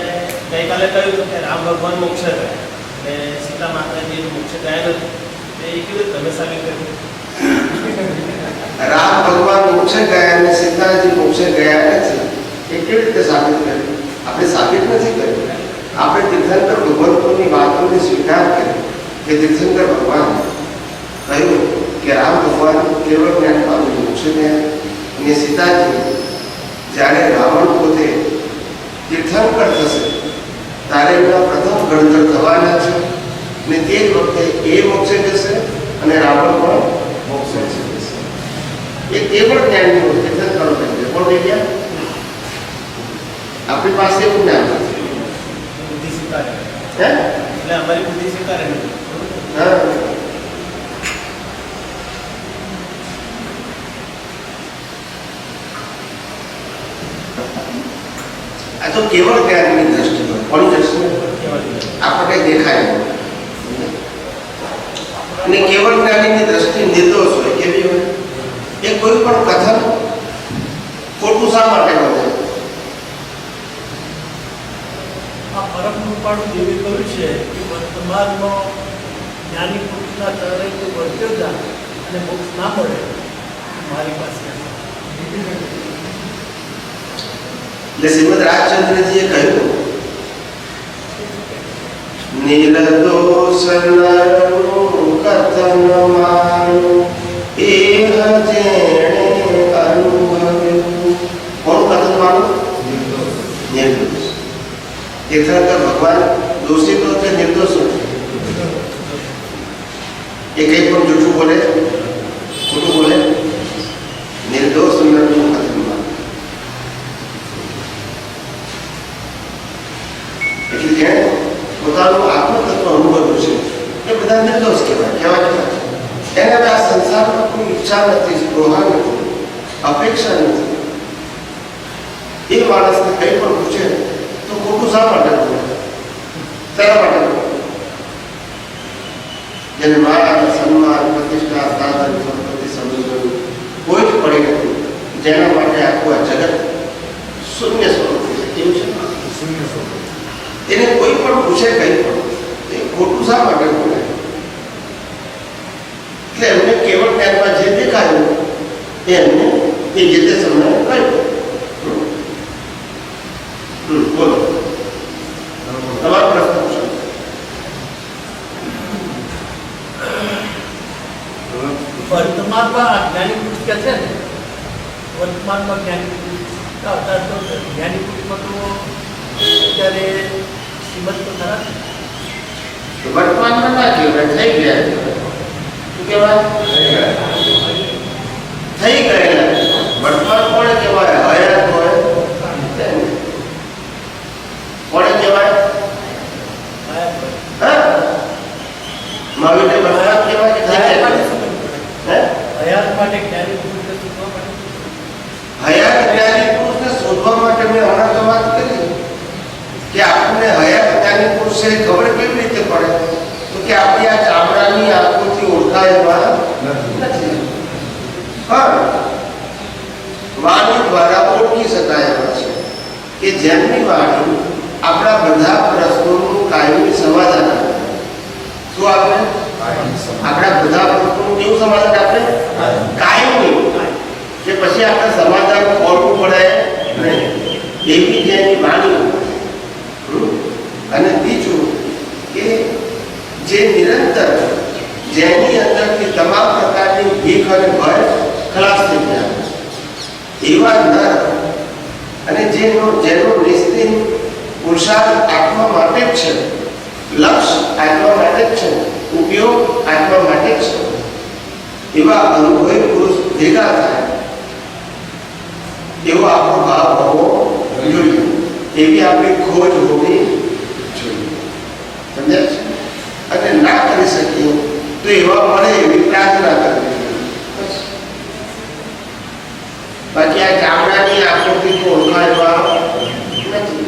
ગઈકાલે કહ્યું હતું કે રામ ભગવાન મોક્ષ ગયા અને સીતા માતાજી મોક્ષ ગયા નથી, એ કેવું તમે સાબિત કર્યું? રામ ભગવાન મોક્ષે ગયા અને સીતાજી મોક્ષે ગયા નથી એ કેવી રીતે સાબિત કર્યું? આપણે સાબિત નથી કર્યું. આપણે તીર્થંકર ભગવંતોની વાતોને સ્વીકાર કરી કે તીર્થંકર ભગવાન કહ્યું કે રામ ભગવાન કેવળ જ્ઞાન પામી મોક્ષે ગયા અને સીતાજી જ્યારે રાવણ પોતે તીર્થંકર થશે ત્યારે એમના પ્રથમ ગણધર થવાના છે અને તે જ વખતે એ મોક્ષે જશે અને રાવણ પણ મોક્ષે જશે. એ કેવળ જ્ઞાનની વસ્તુ તીર્થંકરો કહે. કોણ કહી ગયા? આપણી પાસે એવું જ્ઞાન નથી. બુદ્ધિ સ્વીકારે હે? એટલે અમારી બુદ્ધિ સ્વીકારે નથી. હા, આ તો કેવળ જ્ઞાનની દ્રષ્ટિ હોય. કોની દ્રષ્ટિ? આપણને દેખાય અને કેવળ જ્ઞાનની દ્રષ્ટિ નિર્દોષ હોય. કેવી હોય? એ કોઈ પણ કથન ખોટું શા માટે હોય? આ પરમ કૃપાળુ દેવી કહ્યું છે કે વર્તમાનમાં જ્ઞાની પુરુષના ચરણે તું વર્ત્યો જા અને મોક્ષ ના મળે મારી પાસે. એટલે શ્રીમદ રાજચંદ્રજીએ કહ્યું નિર્દોષ નરનું કથન માનું એહ જેણે અનુભવ્યું. કોણ કથન માનું? નિર્દોષ. તીર્થંકર ભગવાન દોષિત કે નિર્દોષ? એ કંઈ પણ જૂઠું બોલે, ખોટું બોલે? નિર્દોષ નરનું કથન માનું. એટલે જેણે પોતાનું આત્મતત્વ અનુભવ્યું છે એ બધા નિર્દોષ કહેવાય. કેવા? એને હવે આ સંસારમાં કોઈ ઈચ્છા નથી, સ્પૃહા નથી, અપેક્ષા નથી. એ માણસને કંઈ પણ પૂછે તો ખોટું શા માટે બોલે? શા માટે બોલે? જેને માન, સન્માન, પ્રતિષ્ઠા, સાધન, સંપત્તિ, સમજવું કોઈ જ પડી નથી, જેના માટે આખું આ જગત શૂન્ય સ્વરૂપ છે. કેવું છે? શૂન્ય સ્વરૂપ. એને કોઈ પણ પૂછે કંઈ પણ એ ખોટું શા માટે બોલે? એટલે એમને કેવળ જ્ઞાનમાં જે દેખાયું એ એમને એ જે તે સમયે કહ્યું. બોલો, તમારો પ્રશ્ન પૂછો. વર્તમાનમાં આ જ્ઞાની પુરુષ કે છે ને, વર્તમાનમાં જ્ઞાની પુરુષ જ્ઞાની પુરુષમાં તો અત્યારે શ્રીમદ તો ખરા ને? વર્તમાનમાં ના કહેવાય, થઈ ગયા કહેવાય. થઈ ગયેલા વર્તમાન કોને કહેવાય? હયાત હોય કોને કહેવાય? હા, મહાવીરને વર્તમાન કહેવાય કે થઈ ગયા? હયાત માટે જ્ઞાની પુરુષને શોધવા માટે. હયાત જ્ઞાની પુરુષને શોધવા માટે મેં હમણાં તો વાત કરી કે આપણને હયાત જ્ઞાની પુરુષે ખબર કેવી રીતે પડે? તો કે આપણી આ ચામડાની આંખોથી ઓળખાય એવા નથી, પણ વાણી દ્વારા ઓળખી શકાય એવા છે. કે જેમની વાણી આપણા બધા પ્રશ્નોનું કાયમી સમાધાન આપે. શું આપે? આપણા બધા પ્રશ્નોનું કેવું સમાધાન આપે? કાયમી. કે પછી આપણે સમાધાન ખોલવું પડે નહીં, એવી જેની વાણી. અને બીજું કે જે નિરંતર, જેની અંદરથી તમામ પ્રકારની ભીખ અને ભય ખલાસ થઈ ગયા, એવા નર અને જેનો નિશ્ચિત પુરુષાર્થ આત્મા માટે જ છે, લક્ષ્ય આત્મા માટે જ છે, ઉપયોગ આત્મા માટે જ છે, એવા અનુભવી પુરુષ ભેગા થાય એવો આપણો ભાવ હોવો જોઈએ, એવી આપણી ખોજ હોવી જોઈએ. સમજ્યા છે? અને ના કરી શકીએ તો એવા મળે એવી પ્રાર્થના કરવી જોઈએ. બસ. બાકી આ ચામડાની આકૃતિથી ઓળખાય નથી.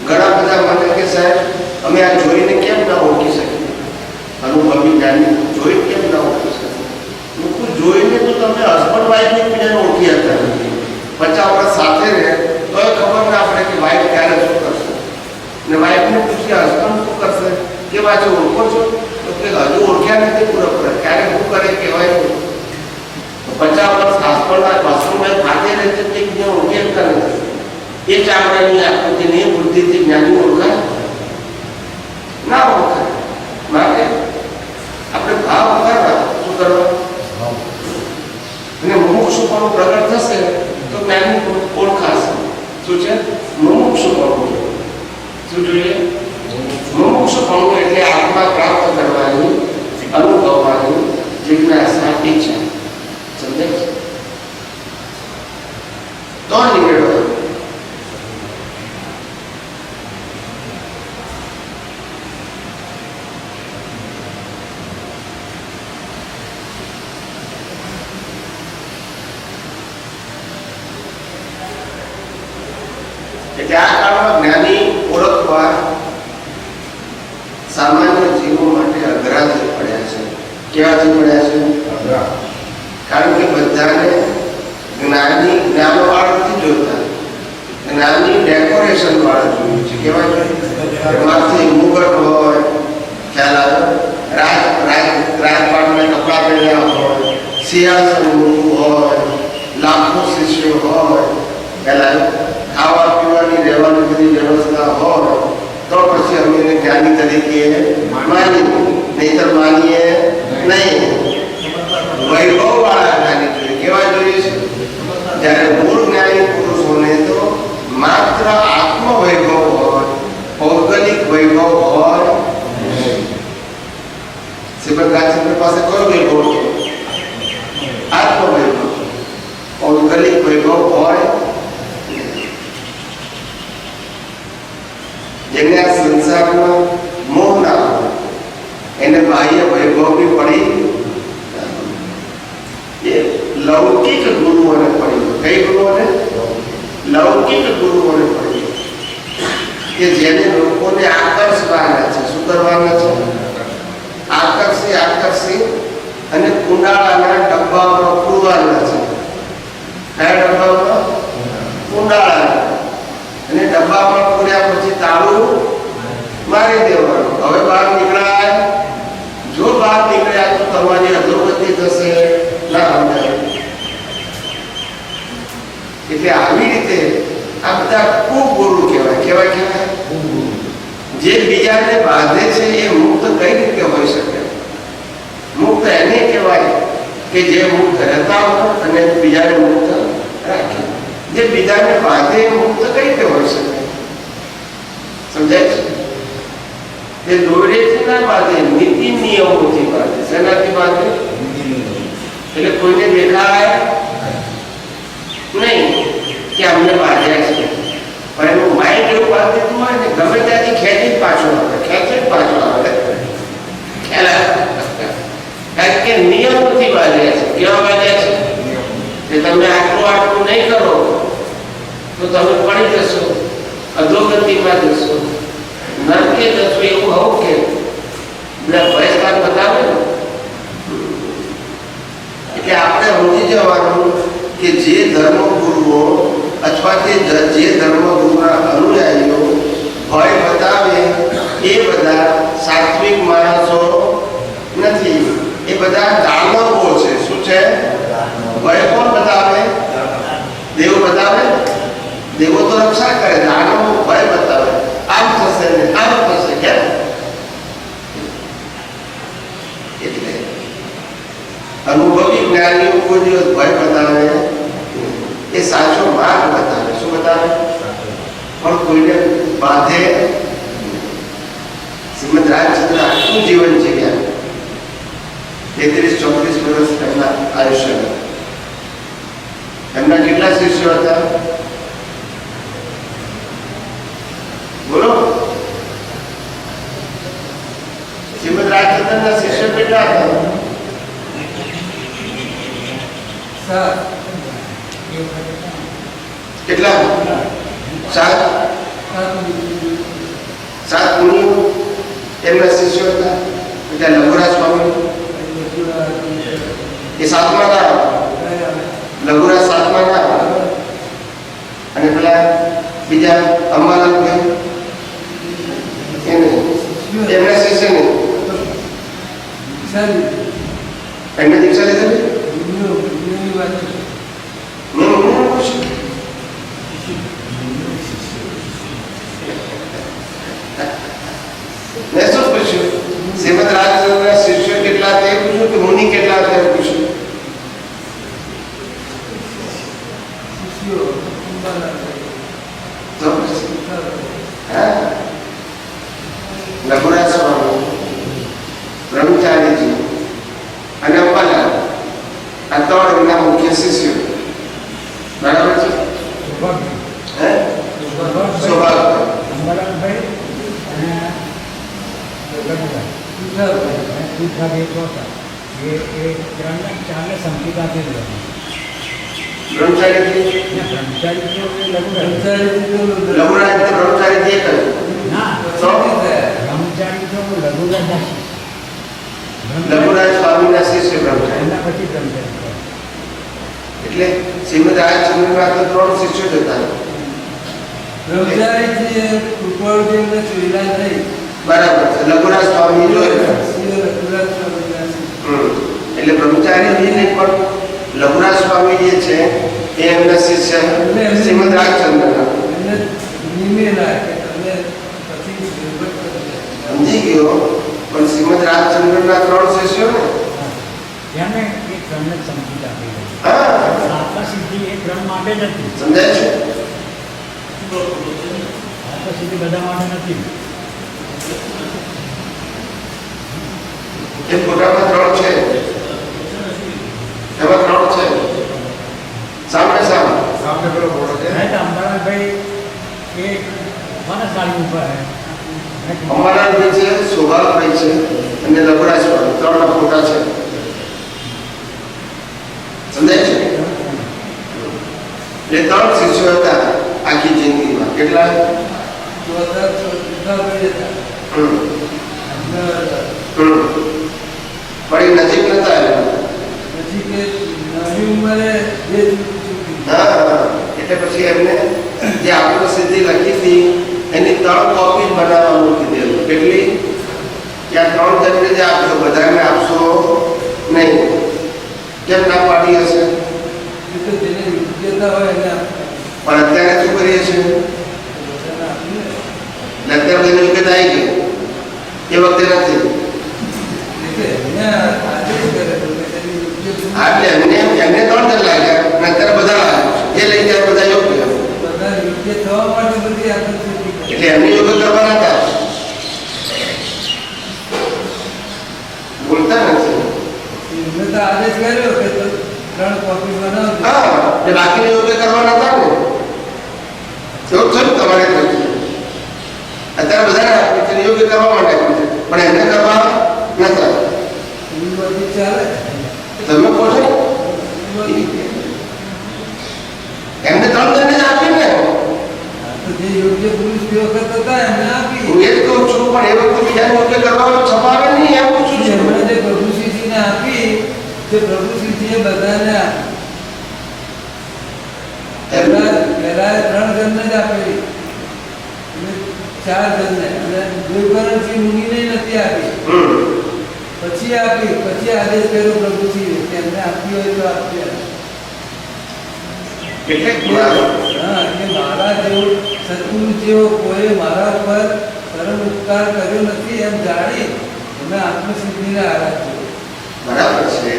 ઘણા બધા મને કે સાહેબ અમે આ જોઈને કેમ ના ઓળખી શકીએ, અનુભવી જ્ઞાની જોઈને કેમ ના ઓળખી શકીએ? લોકો જોઈને તો તમે હસબન્ડ વાઈફને બીજાને ઓળખી હતા નથી. 50 વર્ષ સાથે રહે તો ખબર ના પડે કે વાઈફ ક્યારે શું કરશે, ને વાઈફને પૂછીએ હસબન્ડ શું કરશે, કે પાછું ઓળખો છો, તો કે હજુ ઓળખ્યા નથી પૂરેપૂરા, ક્યારે શું કરે કહેવાય નહીં. 50 વર્ષ હસબન્ડ સાથે રહેશે તે બીજા ઓળખી શકતા નથી. એ ચામડાની આકૃતિની બુદ્ધિથી જ્ઞાની ઓળખાય ના ઓળખાય. માટે આપણે ભાવ કરવા શું કરવા? અને મુમુક્ષુપણું પ્રગટ થશે તો જ્ઞાની ઓળખાશે. શું છે? મુમુક્ષુપણું. શું જોઈએ? મુમુક્ષુપણું એટલે આત્મા પ્રાપ્ત કરવાની, અનુભવવાની જિજ્ઞાસા, ઈચ્છા. સમજાય છે? તો નીકળો એટલે આ કાળમાં જ્ઞાની ઓળખવા સામાન્ય જીવો માટે અઘરાથી પડ્યા છે. કેવાથી પડ્યા છે? કારણ કે બધાને જ્ઞાની જ્ઞાન વાળા નથી જોતા, જ્ઞાની ડેકોરેશન વાળા જોયું છે. કેવા જોઈએ? માથે મુગટ હોય, ખ્યાલ આવે, રાજપાટના કપડા પહેર્યા હોય, સિંહાસન હોય, લાખો શિષ્યો હોય, ખ્યાલ આવે, ખાવા પીવાની રહેવાની બધી વ્યવસ્થા હોય, તો પછી અમે એને જ્ઞાની તરીકે માનીએ, નહીતર માનીએ નહીં. વૈભવ વાળા જ્ઞાની જોઈએ. કેવા જોઈએ છે? જ્યારે મૂળ જ્ઞાની પુરુષોને તો માત્ર આત્મ વૈભવ હોય, ભૌગોલિક વૈભવ હોય. શ્રીમદ રાજચંદ્ર પાસે કયો વૈભવ છે? આત્મ વૈભવ. ભૌગોલિક વૈભવ હોય જેને આ સંસારમાં મોહ ના હોય, એને બાહ્ય વૈભવ બી પડી. એ લૌકિક ગુરુઓને પડી. કઈ ગુરુઓને? લૌકિક ગુરુઓને પડી, કે જેને લોકોને આકર્ષવાના છે. શું કરવાના છે? આકર્ષી અને કુંડાળાના ડબ્બામાં પૂરવાના છે. કયા ડબ્બામાં? કુંડાળાના. અને ડબ્બામાં પૂર્યા પછી તાળું મારી દેવાનું. હવે બહાર નીકળાય. જો બહાર નીકળ્યા તો તમારી અધોગતિ થશે. ના સમજાય. એટલે આવી રીતે આ બધા કુગુરુ કહેવાય. કહેવાય જે બીજાને બાંધે છે એ મુક્ત કઈ રીતે હોઈ શકે? મુક્ત એને કહેવાય કે જે મુક્ત રહેતા હોય અને બીજાને મુક્ત રાખે. જે બીજાને બાંધે એ મુક્ત કઈ રીતે હોઈ શકે? સમજાય છે? એ દોરેથી ના બાંધે, નીતિ નિયમોથી બાંધે. શેનાથી બાંધે? એટલે કોઈને દેખાય નહીં કે અમને બાંધ્યા છે, પણ એનું માઇન્ડ એવું બાંધેલું હોય ને, ગમે ત્યાંથી ખેંચી જ પાછો આવે. ખ્યાલ આવે? કારણ કે નિયમોથી બાંધ્યા છે. કેવા બાંધ્યા છે? કે તમે આટલું નહીં કરો તો તમે પડી જશો, અધોગતિમાં જશો, નરકે જશો. એવું હોવું કે બહિષ્કાર બતાવે ને. એટલે આપણે સમજી જવાનું કે જે ધર્મ ગુરુઓ અથવા તે જે ધર્મગુરુના અનુયાયીઓ ભય બતાવે એ બધા સાત્વિક માણસો નથી, એ બધા દાનવો છે. શું છે? ભય કોણ બતાવે? દેવ બતાવે. દેવો તો રક્ષા કરે, દાનવો ભય બતાવે. આમ થશે ને આમ થશે, કેમ? એટલે અનુભવી જ્ઞાનીઓ કોઈ દિવસ ભય બતાવે, એ સાચો માર્ગ બતાવે. શું બતાવે? પણ કોઈને બાંધે. શ્રીમદ રાજચંદ્ર આખું જીવન જીવ્યા, 33-34 વર્ષ એમના આયુષ્ય. એમના કેટલા શિષ્યો હતા? બોલો. શ્રીમદ રાજચંદ્રના શિષ્યો કેટલા હતા? 7. કેટલા? 7 મુનિઓ એમના શિષ્યો હતા. એટલે લઘુરાજ સ્વામી એ 7મા ના, લઘુરાજ 7મા ના, અને પેલા બીજા અંબાલાલભાઈ એને એમના શિષ્ય ને એમને દીક્ષા લીધેલી. મેં પૂછ્યું મેં શું પૂછ્યું? શ્રીમદ રાજચંદ્રના શિષ્યો કેટલા હતા એ પૂછ્યું કે મુનિ કેટલા હતા એ પૂછ્યું? તો લઘુરાજ સ્વામી, બ્રહ્મચારીજી અને અંબાલાલ, આ 3 એમના મુખ્ય શિષ્યો. બરાબર છે? હે? સ્વભાવ અંબાલાલભાઈ અને ચારને સંકિતાથી જ બ્રહ્મચારીજી લઘુરાજ ને બ્રહ્મચારીજી એક જ. લઘુરાજ સ્વામીના શિષ્ય બ્રહ્મચારી. એટલે શ્રીમદ રાજચંદ્રના તો 3 શિષ્યો જ હતા. બરાબર છે. લઘુરાજ સ્વામી જોયેલા. એટલે બ્રહ્મચારી ને પણ લઘુરાજ સ્વામી જે છે એ એમના શિષ્ય શ્રીમદ રાજચંદ્રના. સમજી ગયો? પણ શ્રીમદ રાજચંદ્રના 3 શિષ્યો ને તેને એક ક્રમને સંગીત આપી ગઈ. હા, આત્મસિદ્ધિ એ ક્રમ માટે જ હતી. સમજાય છે? આત્મસિદ્ધિ બધા માટે નથી. એ ફોટામાં 3 છે, એમાં 3 છે. સામે સામે પેલો ફોટો છે. અંબાલાલભાઈ એ માણસ ગાડી ઉપર અંબાલાલભાઈ છે, શોભાભાઈ છે અને લઘુરાજ સ્વામી. 3 ફોટા છે. સમજાય છે? એ 3 શિષ્યો હતા આખી જિંદગીમાં. કેટલા? પણ એ નજીક નતા આવ્યા. હા, એટલે પછી એમને જે આત્મસિદ્ધિ લખી હતી એની 3 કોપી બનાવવા મૂકી દેલું. કેટલી? ત્યાં 3 જણને જ આપજો, બધાને આપશો નહીં. કેમ ના પાડી હશે? પણ અત્યારે શું કરીએ છીએ? અત્યારે બધી યોગ્યતા આવી ગઈ, એ વખતે નથી. એટલે એમને 3 જણ લાગ્યા અને અત્યારે બધા લાગ્યા. જે લઈ જાય બધા યોગ્ય. એટલે એમને યોગ્ય કરવાના હતા. બોલતા નથી. હા, એ બાકીને યોગ્ય કરવાના હતા ને. એવું થયું તમારે? અત્યારે બધાને યોગ્ય કરવા માટે પણ એને કરવા નતા. તમે કહો છો એમને 3 જણને જ આપી ને. હું એ જ કહું છું, પણ એ વખતે બીજાને યોગ્ય કરવા છપાવે નહીં, એમ પૂછું છું. પહેલા 3 જણને જ આપેલી અને 4 જણને, અને દેવકરણસિંહ મુનિને નથી આપી. પછી આપી, પછી આદેશ કર્યો પ્રભુજી કે એમને આપી હોય તો આપી. હા, કે મારા જેવો સદગુરુ જેવો કોઈ મારા ઉપર પરમ ઉપકાર કર્યો નથી એમ જાણી અમે આત્મસિદ્ધિને આરાધ્યો. બરાબર છે,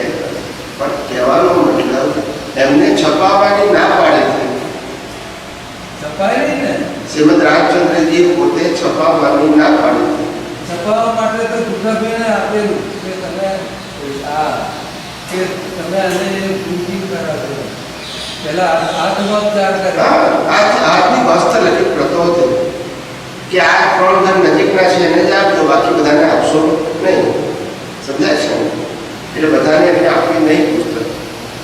પણ કહેવાનો મતલબ એમને છપાવવાની ના પાડી હતી. છપાય નહીં ને, શ્રીમદ રાજચંદ્રજી પોતે છપાવવાની ના પાડી હતી. છપાવવા માટે તો કૃષ્ણભાઈને આપેલું કે તમે કે તમે આને પ્રિન્ટિંગ કરાવો. પહેલા આત્મોપચાર કરે. આજની વાસ્તવિક પ્રતો હતી કે આ 3 જણ નજીકના છે એને જ આપજો, બાકી બધાને આપશો નહીં. સમજાય છે? એટલે બધાને એને આપવી નહીં પુસ્તક.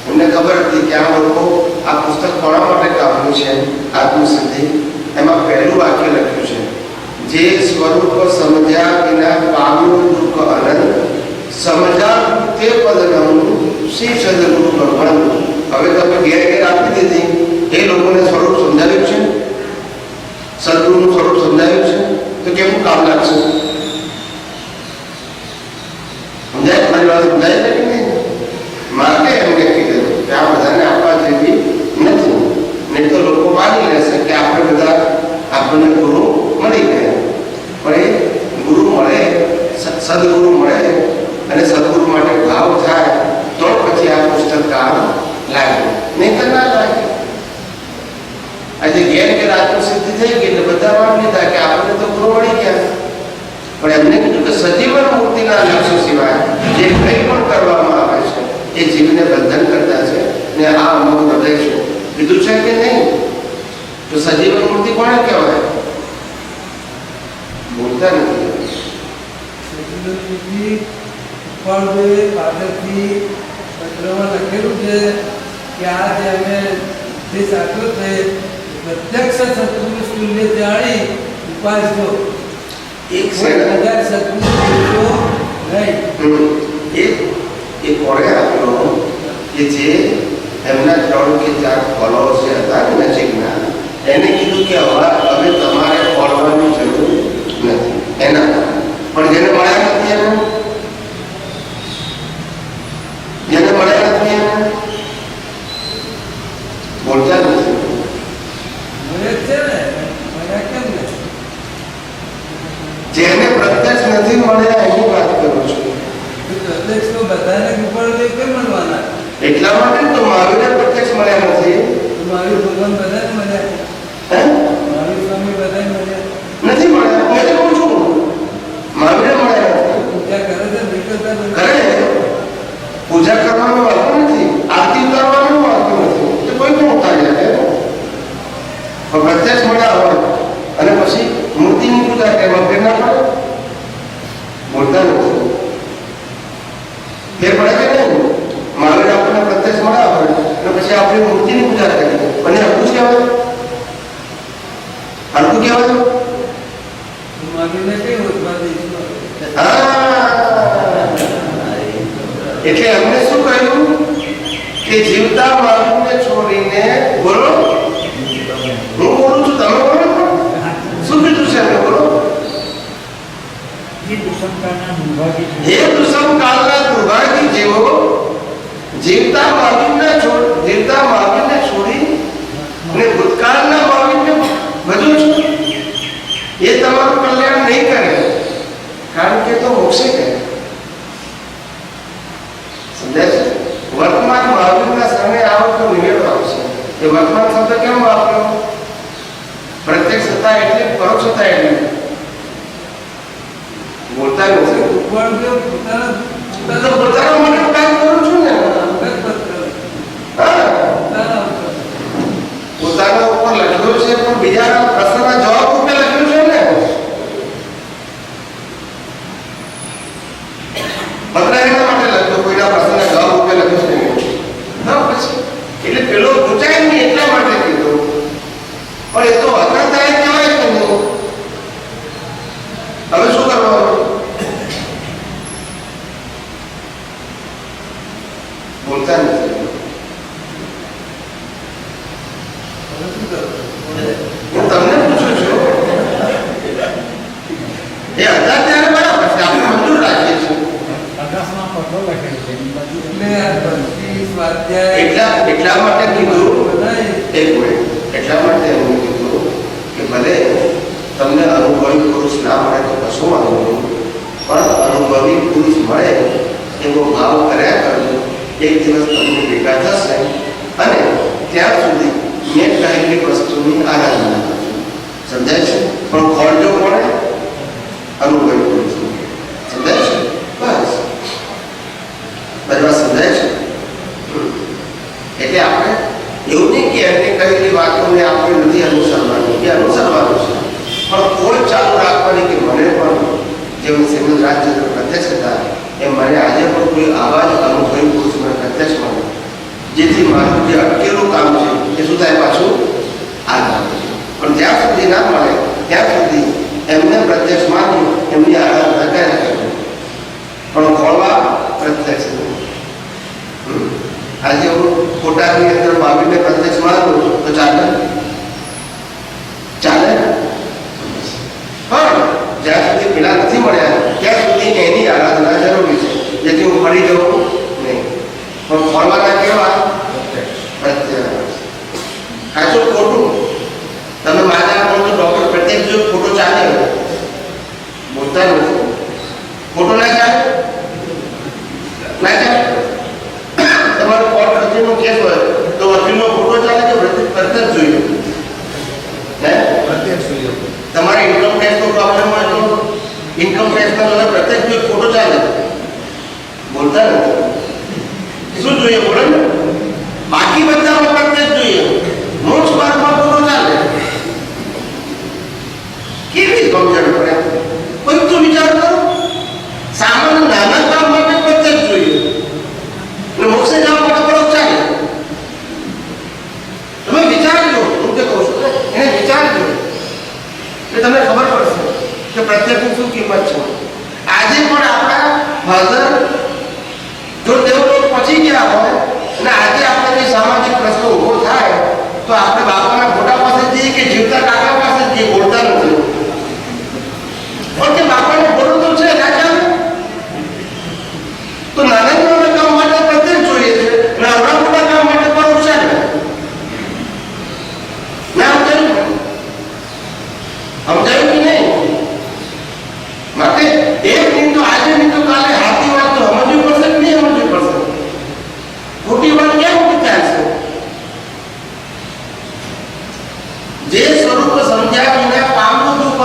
એમને ખબર હતી કે આ લોકો આ પુસ્તક કોના માટે કામનું છે, આત્મસિદ્ધિ. એમાં પહેલું વાક્ય લખ્યું છે, જે સ્વરૂપ સમજ્યા વિના પામ્યું દુઃખ અનંત, સમજા તે પદનું શ્રી સદગુરુ ભગવાન. હવે તમે ઘેર આપી દીધી, એ લોકોને સ્વરૂપ સમજાવ્યું છે, સદગુરુનું સ્વરૂપ સમજાવ્યું છે, તો કેવું કામ લાગશે? સમજાય? મારી વાત સમજાય છે કે નહીં? માટે એમને કીધું કે આ બધાને આપવા જેવી નથી, નહીં તો લોકો માની લેશે કે આપણે બધા આપણને ગુરુ મળી ગયા. પણ એ ગુરુ મળે, સદગુરુ મળે અને સદગુરુ માટે ભાવ થાય તો પછી આ પુસ્તક કામ લાગે, નહીં તો ના લાગે. આજે ઘેર આત્મસિદ્ધિ થઈ ગઈ એટલે બધા માની લીધા કે આપણને તો ગુરુ મળી ગયા. પણ એમને કીધું કે સજીવન મુક્તિના લક્ષ્ય સિવાય જે કંઈ પણ કરવામાં આવે છે એ જીવને બંધન કરતા છે ને આ અમુક હૃદય છે. કીધું છે કે નહીં? તો સજીવન મુક્તિ કોને કહેવાય? બોલતા નથી. પાછળથી પત્રમાં લખેલું છે કે આ જે અમે જે સાચો છે પ્રત્યક્ષ સત્પુરુષ તુલ્ય જાણી ઉપાસજો. એક બધા સત્પુરુષો નહીં. એ કોણે આપ્યો કે જે એમના 3 કે 4 ફોલોઅર્સ હતા ને નજીકના, એને કીધું કે હવે તમારે ફોલવાની જરૂર નથી એના. પણ જેને મળ્યા નથી એને, જેને મળ્યા નથી એને બોલતા નથી. મળે જ છે ને, મળ્યા કેમ ને? જેને પ્રત્યક્ષ નથી મળ્યા એની વાત કરું છું. પ્રત્યક્ષ તો બધાને કૃપાળુ કેમ મળવાના? એટલા માટે તો મહાવીરને પ્રત્યક્ષ મળ્યા નથી. મહાવીર ભગવાન બધાને મળ્યા, મહાવીર સ્વામી બધાને મળ્યા નથી મળ્યા. હું એટલે કહું છું મહાવીરને મળ્યા નથી. પૂજા કરે છે નિકળતા કરે, પૂજા કરવાનો વાંધો નથી, આરતી ઉતારવાનો વાંધો નથી, તો કોઈ પણ ઉતારી શકે. પણ પ્રત્યક્ષ મળ્યા હોય અને પછી મૂર્તિની પૂજા કરવા ફેર ના પડે? બોલતા નથી. ફેર પડે કે નહીં? મહાવીર આપણને પ્રત્યક્ષ મળ્યા હોય અને પછી આપણે મૂર્તિની પૂજા કરીએ, અને હરકું કહેવાય? હરકું કહેવાય? મહાવીરને કઈ ઓળખવા દઈશું? એટલે એમને શું કહ્યું કે જીવતા મહાવીરને છોડીને બોલો. હું બોલું છું, તમે બોલો. શું કીધું છે એમને? બોલો. હે દુષ્મકાળના દુર્ભાગી જેવો જીવતા મહાવીરને છોડી અને ભૂતકાળના મહાવીરને ભજો છો, એ તમારું કલ્યાણ નહીં કરે, કારણ કે તો મોક્ષે કરે. સમજાય છે? વર્તમાન મહાવીરના શરણે આવો તો નિવેડો આવશે. એ વર્તમાન શબ્દ કેમ વાપર્યો? પ્રત્યક્ષ હતા એટલે, પરોક્ષ હતા એટલે. બોલતા નથી. પોતાનો મને કામ કરું છું ને. પોતાના ઉપર લખ્યો છે પણ બીજાના પ્રશ્નના જવાબ ઉપર લખ્યું છે ને. પત્ર એના માટે લખ્યો, કોઈના પ્રશ્નના જવાબ ઉપર લખ્યો છે નહીં. પછી એટલે પેલો પૂછાય નહીં એટલા માટે કીધું. પણ એ તો હતા ત્યારે કહેવાય કે નહીં. હવે શું કરવાનું? બોલતા નથી. શું કરો? હું તમને પૂછું છું, એ હતા ત્યારે બરાબર છે, આપણે મંજૂર રાખીએ છીએ. આકાશમાં પત્રો લખેલું છે એની બાજુ. એટલે આ ભક્તિ સ્વાધ્યાય એટલા માટે કીધું, બધાય એક મિનિટ, એટલા માટે એમને કીધું કે ભલે તમને અનુભવી પુરુષ ના મળે તો કશું વાંધો નહીં, પણ અનુભવી પુરુષ મળે એવો ભાવ કર્યા કરજો. એક દિવસ તમને ભેગા થશે અને ત્યાં સુધી મેં કહેલી વસ્તુની આરાધના કરજો. સમજાય છે? પણ ખોળજો કોણે? અનુભવી પુરુષ. સમજાય છે? બસ બરાબર સમજાય છે? એટલે આપણે એવું નહીં કે એમને કહેલી વાતોને આપણે નથી અનુસરવાની, કે અનુસરવાનું છે, પણ કોઈ ચાલુ રાખવાની કે મને પણ જેમ શ્રીમદ રાજચંદ્ર પ્રત્યક્ષ હતા એમ મને આજે પણ કોઈ આવા જ અનુભવી પુરુષ મને પ્રત્યક્ષ મળે, જેથી મારું જે અટકેલું કામ છે એ શું થાય, પાછું આગળ. પણ જ્યાં સુધી ના મળે ત્યાં સુધી એમને પ્રત્યક્ષ માની એમની આરાધના કર્યા કરવી, પણ ખોળવા પ્રત્યક્ષ નહીં. આજે હું ખોટાની અંદર બાવીને પ્રત્યક્ષ મારું તો ચાલે? ચાલે? પણ જ્યાં સુધી પેલા નથી મળ્યા ત્યાં સુધી એની આરાધના જરૂરી છે, જેથી હું ફરી જવું નહીં. પણ ખોળવાના કેવા? પ્રત્યક્ષ. સાચું ખોટું? તમે મારા તો ડોક્ટર પ્રત્યક્ષ જો ખોટો ચાલે બોલતા નથી, ખોટો ના ચાલે, ના ચાલે. તમારો કોર્ટ વકીલનો કેસ હોય તો વકીલનો ખોટો ચાલે કે પ્રત્યક્ષ જોઈએ? હે, પ્રત્યક્ષ જોઈએ. તમારે ઇન્કમ ટેક્સનો પ્રોબ્લેમ હોય તો ઇન્કમ ટેક્સનો તમે પ્રત્યક્ષ જોઈએ, ખોટો ચાલે? બોલતા નથી. શું જોઈએ બોલો ને? બાકી બધામાં પ્રત્યક્ષ જોઈએ, મોક્ષ માર્ગમાં ખોટો ચાલે. કેવી સમજણ પડે? કોઈ તો વિચાર કરો. સામાન્ય નાના કામ માટે પ્રત્યક્ષ જોઈએ અને મોક્ષે જવા માટે બરોબર ચાલે. તમે વિચારજો, હું તે કહું છું એને વિચારજો એટલે તમને ખબર પડશે કે પ્રત્યક્ષની શું કિંમત છે. આજે પણ આપણા ફાધર જો તેઓ પહોંચી ગયા હોય અને આજે આપણે જે સામાજિક પ્રશ્નો ઉભો થાય તો આપણે બાપાના ફોટા પાસે જઈએ કે જીવતા કાકા પાસે જઈએ, બોલતા નથી. પણ કે બાપાને બોલવું તો છે ના ચાલે. તો નાના નાના કામ માટે પ્રત્યક્ષ જોઈએ છે અને આવડા મોટા કામ માટે બરોબર ચાલે. ના સમજાયું? સમજાયું કે નહીં? માટે એક નહીં તો આજે નહીં તો કાલે હાથી વાત તો સમજવી પડશે કે નહીં સમજવી પડશે? ખોટી વાત ક્યાં ખોટી ચાલશે? જે સ્વરૂપ સમજ્યા વિના પામવું દુઃખ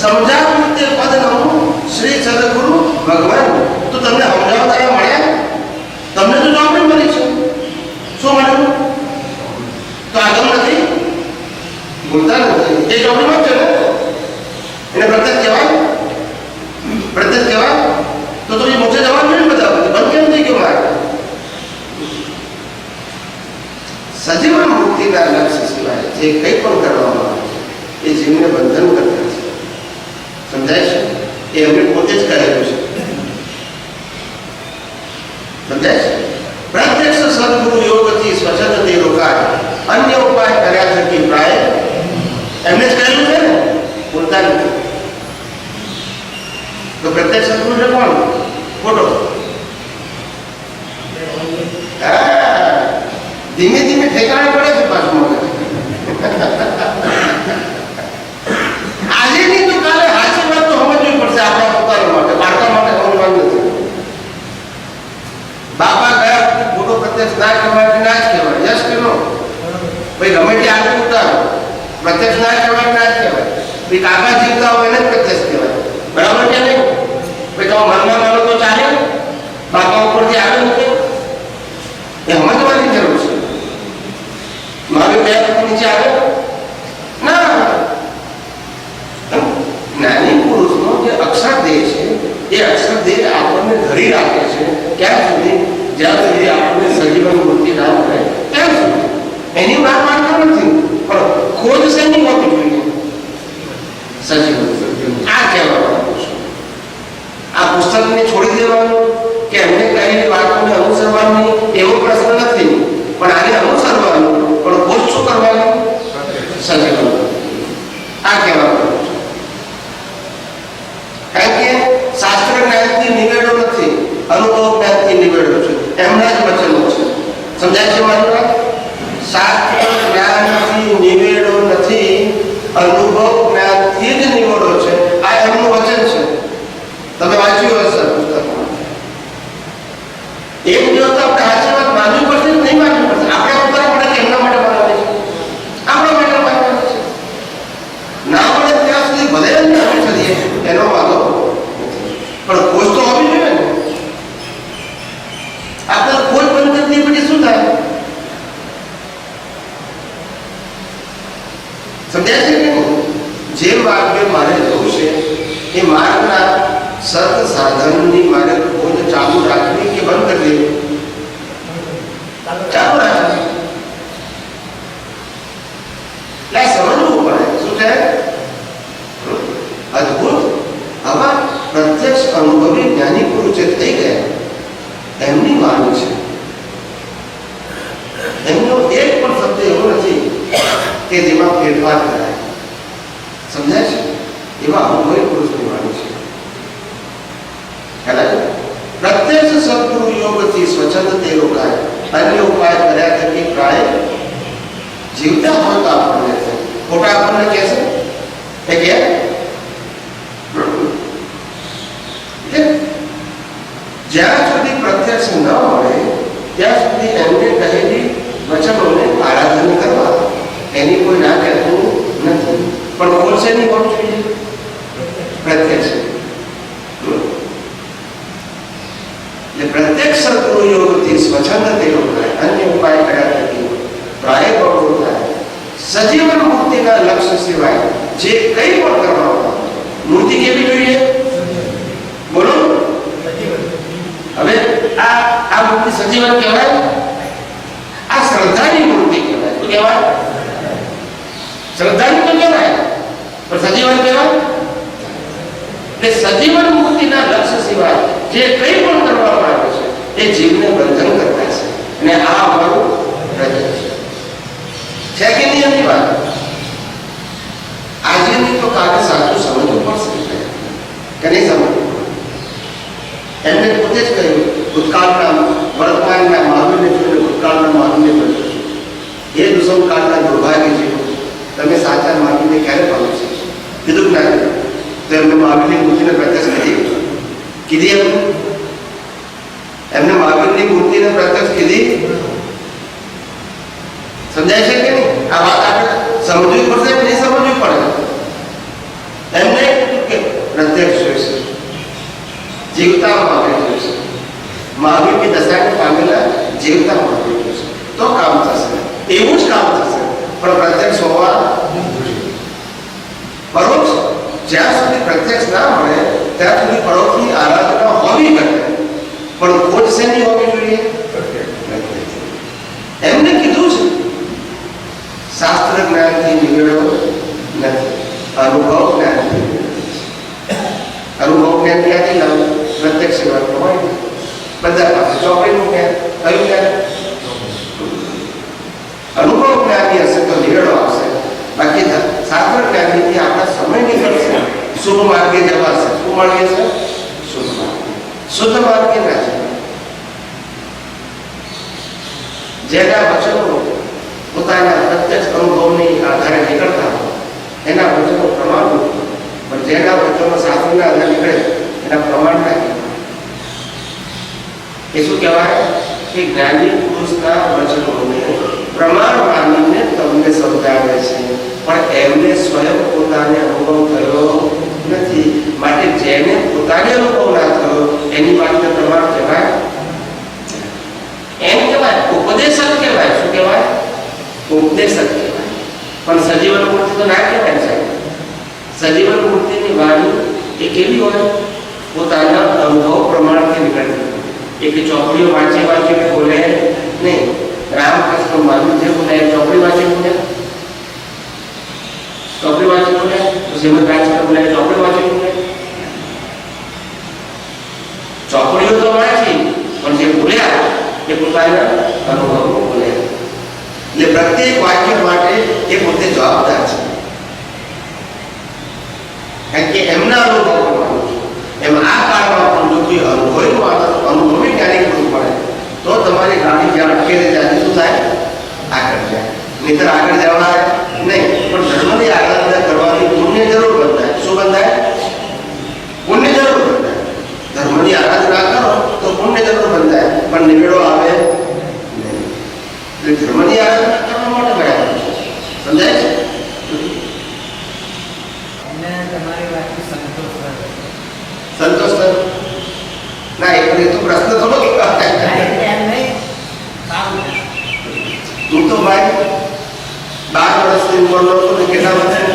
સમજાવ્યું તે પદ નમું શ્રી સદગુરુ ભગવાન. તો તમને સમજાવતા મળ્યા? તમને તો ચોપડી મળી છે. શું મળ્યું? તો આગળ નથી બોલતા નથી. એ ચોપડીમાં છે ને એને પ્રત્યક્ષ કહેવાય? પ્રત્યક્ષ કહેવાય? તો એ મોક્ષે જવાનું નહીં બધા બંધ કેમ થઈ ગયો મારે? સજીવન મુક્તિના લક્ષ્ય સિવાય જે કંઈ પણ કરવામાં આવે એ જીવને બંધન કરતા છે. સમજાય છે? એ એમને પોતે જ કહેલું છે. સમજાય છે? પ્રત્યક્ષ સદગુરુ યોગથી સ્વચ્છંદ તે રોકાય, અન્ય ઉપાય કર્યા થકી પ્રાય. એમને જ કહેલું છે ને, બોલતા નથી. તો પ્રત્યક્ષ સદગુરુ છે કોણ? ખોટો. ધીમે ધીમે ઠેકાણે પડે છે પાછું. આજે નહીં તો કાલે હાચી વાત તો સમજવી પડશે આપણા પોતાના માટે, બાળકા માટે સમજવાનું નથી. બાપા ગયા મોટો પ્રત્યક્ષ ના કહેવાય ના જ કહેવાય? યસ કે નો? ભાઈ ગમે તે આગળ ઉતારો પ્રત્યક્ષ ના કહેવાય ના જ કહેવાય. ભાઈ કાકા જીવતા હોય એને જ પ્રત્યક્ષ કહેવાય. બરાબર કે નહીં? ભાઈ તમે મનમાં માનો તો ચાલે? બાપા ઉપરથી આવે નથી એ સમજવાની જરૂર છે. મારું બે નીચે આવે ના. જ્ઞાની પુરુષનો જે અક્ષર દેહ છે એ અક્ષર દેહ આપણને ધરી રાખે છે ક્યાં સુધી? જ્યાં સુધી આપણને સજીવન મુક્તિ ના મળે ત્યાં સુધી. એની વાત માનતો નથી, પણ ખોજ શેની હોવી જોઈએ? સજીવન. આ કહેવાનું છે. આ પુસ્તકને છોડી દેવાનું કે એમને કહેલી વાતોને અનુસરવાની એવો પ્રશ્ન નથી, પણ આને અનુસરવાનું. પણ ખોજ શું કરવાની? સમજાય છે કે નહીં? જે માર્ગે મારે જવું છે એ માર્ગના સત સાધનની મારે ખોજ ચાલુ રાખવી કે બંધ કરી દેવી? ચાલુ રાખવી. એટલે સમજવું પડે શું છે અદ્ભુત. આવા પ્રત્યક્ષ અનુભવી જ્ઞાની પુરુષ જે થઈ ગયા એમની વાણી છે. એમનો એક પણ શબ્દ એવો નથી કે જેમાં ફેરફાર કરાય. સમજાય છે? એવા અનુભવી પુરુષની વાણી છે. ખ્યાલ આવ્યો? પ્રત્યક્ષ સદગુરુ યોગથી સ્વચ્છંદ તે રોકાય, અન્ય ઉપાય કર્યા થકી પ્રાય જીવતા હોય તો આપણને ખોટા આપણને કહેશે એ કે જ્યાં સુધી પ્રત્યક્ષ ન મળે ત્યાં સુધી એમને કહેલી વચનોને આરાધન કરવા એની કોઈ ના કહેતું નથી. પણ બોલશે નહીં કોણ જોઈએ? પ્રત્યક્ષ. એટલે પ્રત્યક્ષ સદગુરુ યોગથી સ્વચ્છંદ તે રોકાય, અન્ય ઉપાય કર્યા થકી પ્રાય બળવો થાય. સજીવન મૂર્તિના લક્ષ્ય સિવાય જે કંઈ પણ કરવામાં મૂર્તિ કેવી જોઈએ? બોલો. હવે આ મૂર્તિ સજીવન કહેવાય? આ શ્રદ્ધાની મૂર્તિ કહેવાય. શું કહેવાય? શ્રદ્ધાની તો કહેવાય પણ સજીવન કહેવાય. એટલે સજીવન મૂર્તિના લક્ષ્ય સિવાય જે કંઈ પણ કરવામાં આવે છે એ જીવને બંધન કરતા છે. અને આ અમારું પ્રત્યક્ષ છે કે નહીં? એમની વાત આજે નહીં તો કાલે સાચું સમજવું પડશે કે નહીં સમજવું? એમને પોતે જ કહ્યું ભૂતકાળના વર્તમાનના મહાવીરને જોઈને ભૂતકાળના મહાવીરને બન્યું. એ દુષ્મકાળના દુર્ભાગ્ય જેવું તમે સાચા મહાવીરને ક્યારે પામો છો? કીધું ના કીધું? તો એમને મહાવીરની મૂર્તિને પ્રત્યક્ષ કીધી એમને મહાવીરની મૂર્તિને પ્રત્યક્ષ કીધી. સમજાય છે કે નહીં? આ વાત આપણે સમજવી પડશે કે નહીં સમજવી પડે? એમને કે પ્રત્યક્ષ જોઈશે, જીવતા મહાવીર જોઈશે, મહાવીરની દશાને પામેલા જીવતા મહાવીર જોઈશે તો કામ થશે. એવું જ કામ થશે પણ પ્રત્યક્ષ હોવા પરોક્ષ જ્યાં સુધી પ્રત્યક્ષ ના મળે ત્યાં સુધી પરોક્ષની આરાધના હોવી ઘટે. પણ ખોજ શેની હોવી જોઈએ? એમને કીધું છે શાસ્ત્ર જ્ઞાનથી નિવેડો નથી, અનુભવ જ્ઞાનથી. અનુભવ જ્ઞાન ક્યાંથી લાવું? પ્રત્યક્ષ સેવા હોય બધા પાસે ચોપડીનું જ્ઞાન. કયું જ્ઞાન? અનુભવ જ્ઞાની હશે તો નિવેડો આવશે. બાકી શાસ્ત્ર જ્ઞાનીથી આપણા સમય નીકળશે, શુભ માર્ગે જવાશે. શું માર્ગે છે? શુભ માર્ગે. શુદ્ધ માર્ગે ના છે. જેના વચનો પોતાના પ્રત્યક્ષ અનુભવની આધારે નીકળતા હોય એના વચનો પ્રમાણ, પણ જેના વચનો શાસ્ત્રના આધારે નીકળે એના પ્રમાણ ના કહેવાય. એ શું કહેવાય? કે જ્ઞાની પુરુષના વચનોને પ્રમાણ માનીને તમને સમજાવે છે પણ એમને સ્વયં પોતાને અનુભવ થયો નથી. માટે જેને પોતાને અનુભવ ના થયો એની વાતને પ્રમાણ કહેવાય? એમ કહેવાય ઉપદેશક કહેવાય. શું કહેવાય? ઉપદેશક કહેવાય. પણ સજીવન મૂર્તિ તો ના કહેવાય સાહેબ. સજીવન મૂર્તિની વાણી એ કેવી હોય? પોતાના અનુભવ પ્રમાણથી નીકળતી. એક ચોપડીઓ વાંચી બોલે નહીં. રામકૃષ્ણ મહાવીર જે બોલે ચોપડી વાંચી બોલે, ચોપડી વાંચી બોલે. તો શ્રીમદ રાજચંદ્ર બોલે ચોપડી વાંચી બોલે. ચોપડીઓ તો વાંચી પણ જે બોલ્યા એ પોતાના અનુભવ બોલ્યા. એટલે પ્રત્યેક વાક્ય માટે એ પોતે જવાબદાર છે. કારણ કે એમના અનુભવ પ્રમાણે એમ આ કાળમાં પણ જો કોઈ અનુભવી જ્ઞાની પુરુષ મળે તો તમારી ગાડી જ્યાં અટકેલી ત્યાંથી શું થાય? આગળ જાય. નહીતર આગળ જવા નહીં. પણ ધર્મની આરાધના કરવાની પુણ્ય જરૂર બંધાય. શું બંધાય? પુણ્ય જરૂર બંધાય. ધર્મની આરાધના કરો તો પુણ્ય જરૂર બંધાય પણ નિવેડો આવે નહીં. એટલે ધર્મની આરાધના કરવા માટે બરાબર છે. સમજાય છે? તમારી વાતથી સંતોષ સંતોષ ના એ તો પ્રશ્ન થોડો કે હું તો ભાઈ 12 વર્ષથી ઉંમરનો હતો ને કેટલા વર્ષનો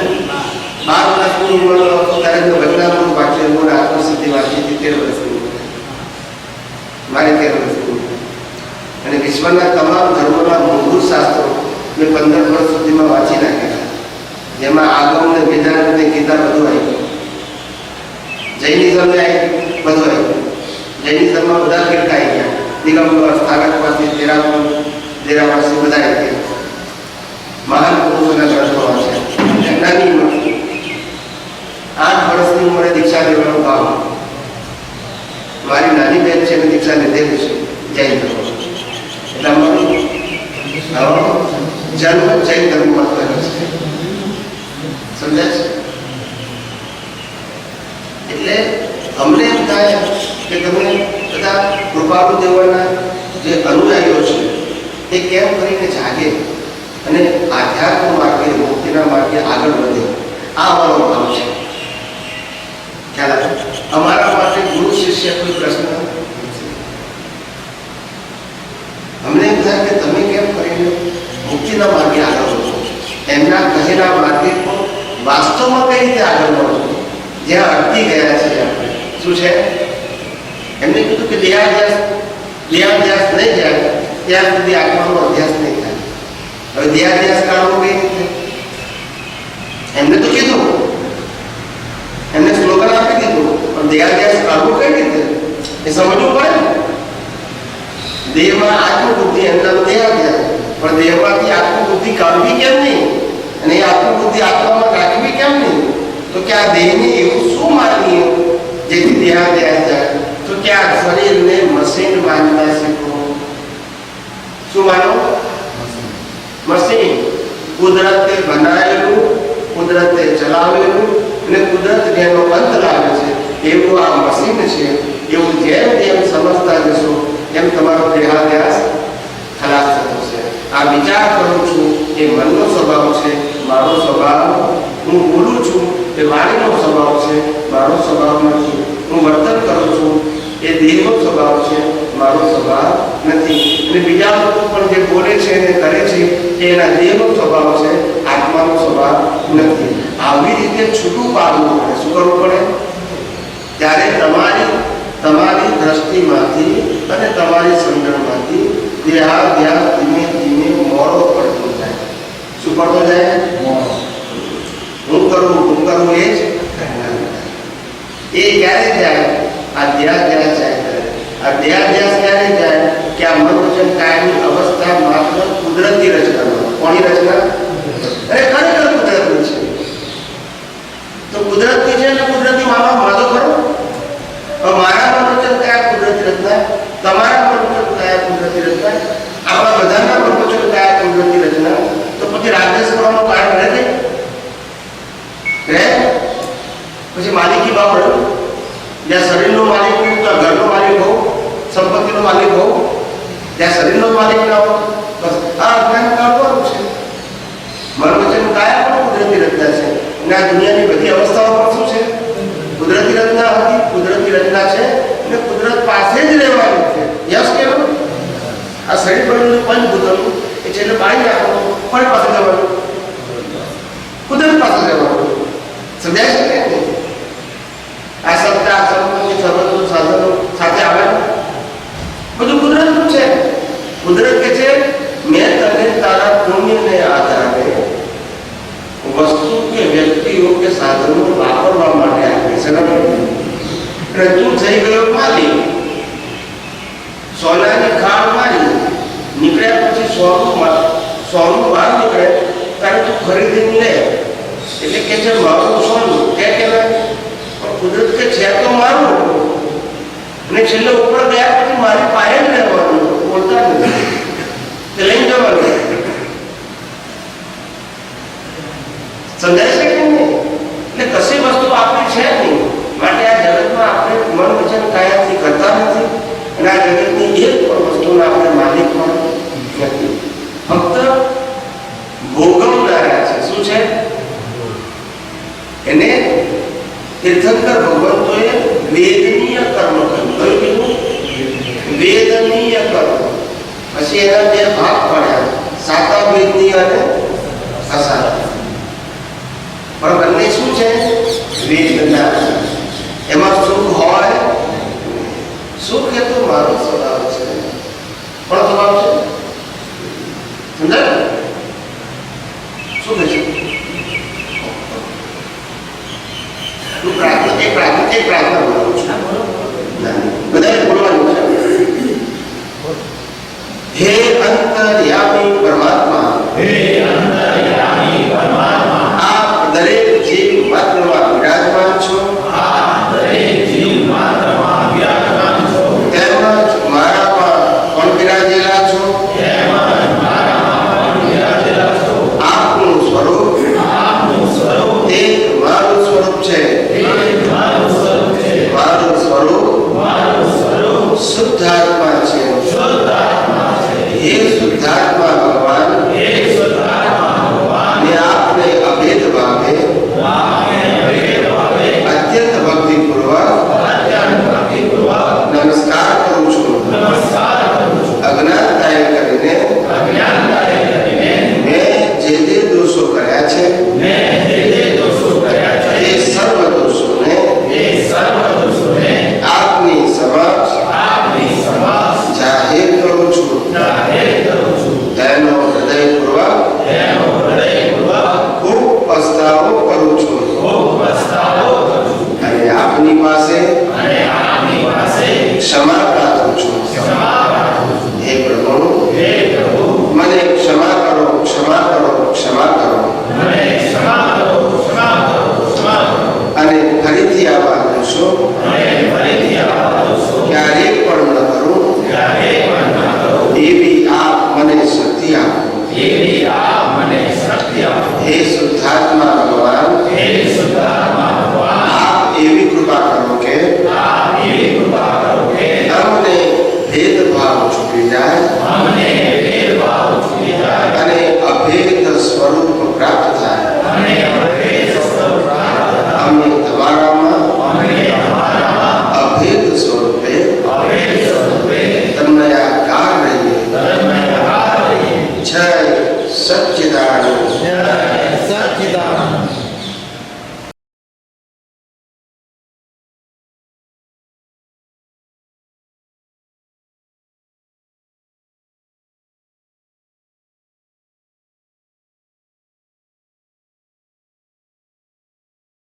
12 વર્ષની ઉંમરનો હતો ત્યારે મેં વચનામૃત વાંચ્યું મને આત્મસિદ્ધિ વાંચી હતી 13 વર્ષની ઉંમરે. મારી 13 વર્ષની ઉંમરે. અને વિશ્વના તમામ ધર્મોના મૂળભૂત શાસ્ત્રો મેં 15 વર્ષ સુધીમાં વાંચી નાખ્યા, જેમાં આગમ ને વેદાંત ને ગીતા બધું આવી ગયું. જૈનિઝમ ને આવી બધું આવી ગયું. જૈનિઝમમાં બધા ફિરકા આવી ગયા, દિગંબર સ્થાનકવાસી દેરાવાસી બધા આવી ગયા. મહાન પુરુષોના ગ્રંથો વાંચ્યા. નાની ઉંમર 8 વર્ષની ઉંમરે દીક્ષા લેવાનો ભાવ. મારી નાની બેન છે એને દીક્ષા લીધેલી છે જૈન ધર્મ. એટલે અમારું જન્મ જૈન ધર્મમાં થયેલો છે. સમજાય છે? એટલે અમને એમ થાય કે તમે બધા કૃપાળુ દેવોના જે અનુયાયીઓ છે એ કેમ કરીને જાગે અને આધ્યાત્મ માર્ગે મુક્તિના માર્ગે આગળ વધે. આ અમારો ભાવ છે. ખ્યાલ આવે? અમારા માટે ગુરુ શિષ્ય કોઈ પ્રશ્ન નથી. અમને એમ થાય કે તમે કેમ કરીને મુક્તિના માર્ગે આગળ વધો, એમના કહેલા માર્ગે પણ વાસ્તવમાં કઈ રીતે આગળ વધો. જ્યાં અટકી ગયા છે આપણે શું છે? એમને કીધું કે દેહાધ્યાસ નહીં જાય ત્યાં સુધી આત્માનો અભ્યાસ નહીં થાય. હવે દેહાધ્યાસ કાઢવો કઈ રીતે? એમને તો કીધું, એમને સ્લોગન આપી દીધું, પણ દેહાધ્યાસ કાઢવો કઈ રીતે એ સમજવું પડે ને. દેહમાં આત્મબુદ્ધિ એમના દેહાધ્યાસ, પણ દેહમાંથી આત્મબુદ્ધિ કાઢવી કેમ નહીં અને એ આત્મબુદ્ધિ આત્મામાં રાખવી કેમ નહીં? તો કે આ દેહને એવું શું માનીએ જેથી દેહાધ્યાસ જાય? તો કે આ શરીરને મશીન માનતા શીખો. શું માનો? મશીન. કુદરતે બનાવેલું, કુદરતે ચલાવેલું અને કુદરત જેનો અંત લાવે છે એવું આ મશીન છે. એવું જેમ જેમ સમજતા જશો એમ તમારો દેહાધ્યાસ ખલાસ થતો છે. આ વિચાર કરું છું એ મનનો સ્વભાવ છે, મારો સ્વભાવ. હું બોલું છું એ વાણીનો સ્વભાવ છે, મારો સ્વભાવ નથી. હું વર્તન કરું છું એ દેહનો સ્વભાવ છે, મારો સ્વભાવ નથી. અને બીજા લોકો પણ જે બોલે છે અને કરે છે એ એના દેહનો સ્વભાવ છે, આત્માનો સ્વભાવ નથી. આવી રીતે છૂટું પાડવું પડે. શું કરવું પડે? ત્યારે તમારી દ્રષ્ટિમાંથી અને તમારી સમજણમાંથી દેહાધ્યાસ ધીમે ધીમે મોડો પડતો જાય. શું પડતો જાય? હું કરું એ જ એ ક્યારે જાય? આ દેહાધ્યાસ જાય. આ દેહાધ્યાસ ક્યારે જાય? કે આ મન વચન કાયની અવસ્થા માત્ર કુદરતી રચનામાં. કોની રચના? અરે ખરેખર કુદરતની છે. તો કુદરતની છે એટલે કુદરતી માનવા માંગો ખરો. મારા મન વચન કયા કુદરતી રચના? તમારા મન વચન કયા કુદરતી રચના? આપણા બધાના મન વચન કયા કુદરતી રચના? તો પછી રાગદ્વેષ કરવાનું કારણ રહે નહીં? પછી માલિકી ભાવ રહ્યો. જ્યાં શરીરનો માલિક હોય ત્યાં ઘરનો માલિક હોવ, સંપત્તિનો માલિક હોવ. જ્યાં શરીરનો માલિક ના હોય બસ આ અજ્ઞાન કાઢવાનું છે. મન વચન કાયા પણ કુદરતી રચના છે. અને આ દુનિયાની બધી અવસ્થાઓ પણ શું છે? કુદરતી રચના હતી. કુદરતી રચના છે અને કુદરત પાસે જ રહેવાનું છે. યસ કેવું? આ શરીર બનેલું પંચભૂતનું એ છેલ્લે બાળી નાખવાનું, પણ પાસે જવાનું, કુદરત પાસે જવાનું. સમજાય છે કે નહીં? આ શબ્દ આ સંબંધો સંબંધો સાધનો સાથે આવે બધું કુદરતનું છે. કુદરત કે છે મેં તને તારા પુણ્યને આધારે વસ્તુ કે વ્યક્તિઓ કે સાધનો વાપરવા માટે આપે છે. અને તું થઈ ગયો માલિક. સોનાની ખાણ મારી નીકળ્યા પછી સોનું બહાર નીકળે ત્યારે તું ખરીદીને લે એટલે કે છે મારું સોનું. ક્યાં કહેવાય? કુદરત કે છે તો મારું. અને છેલ્લે ઉપર ગયા પછી મારી પાસે જ રહેવાનું, બોલતા નથી, તે લઈ જવાનું. સમજાય છે કે નહીં? એટલે કશી વસ્તુ આપણી છે નહીં. માટે આ જગતમાં આપણે મન વચન કાયાથી કરતા નથી અને આ જગતની એક પણ વસ્તુના આપણે માલિક પણ નથી. ફક્ત ભોગવનારા છે. શું છે? એને તીર્થંકર ભગવંતોએ વેદનીય કર્મ કહ્યું. કયું કીધું? વેદનીય કર્મ. પછી એના બે ભાગ પડ્યા, સાતા વેદનીય અને અસાતા. પણ બંને શું છે? વેદના. એમાં સુખ હોય, સુખ એ તો મારો સ્વભાવ છે. કોનો સ્વભાવ છે? સમજાય? શું કહે છે? તું પ્રાર્થના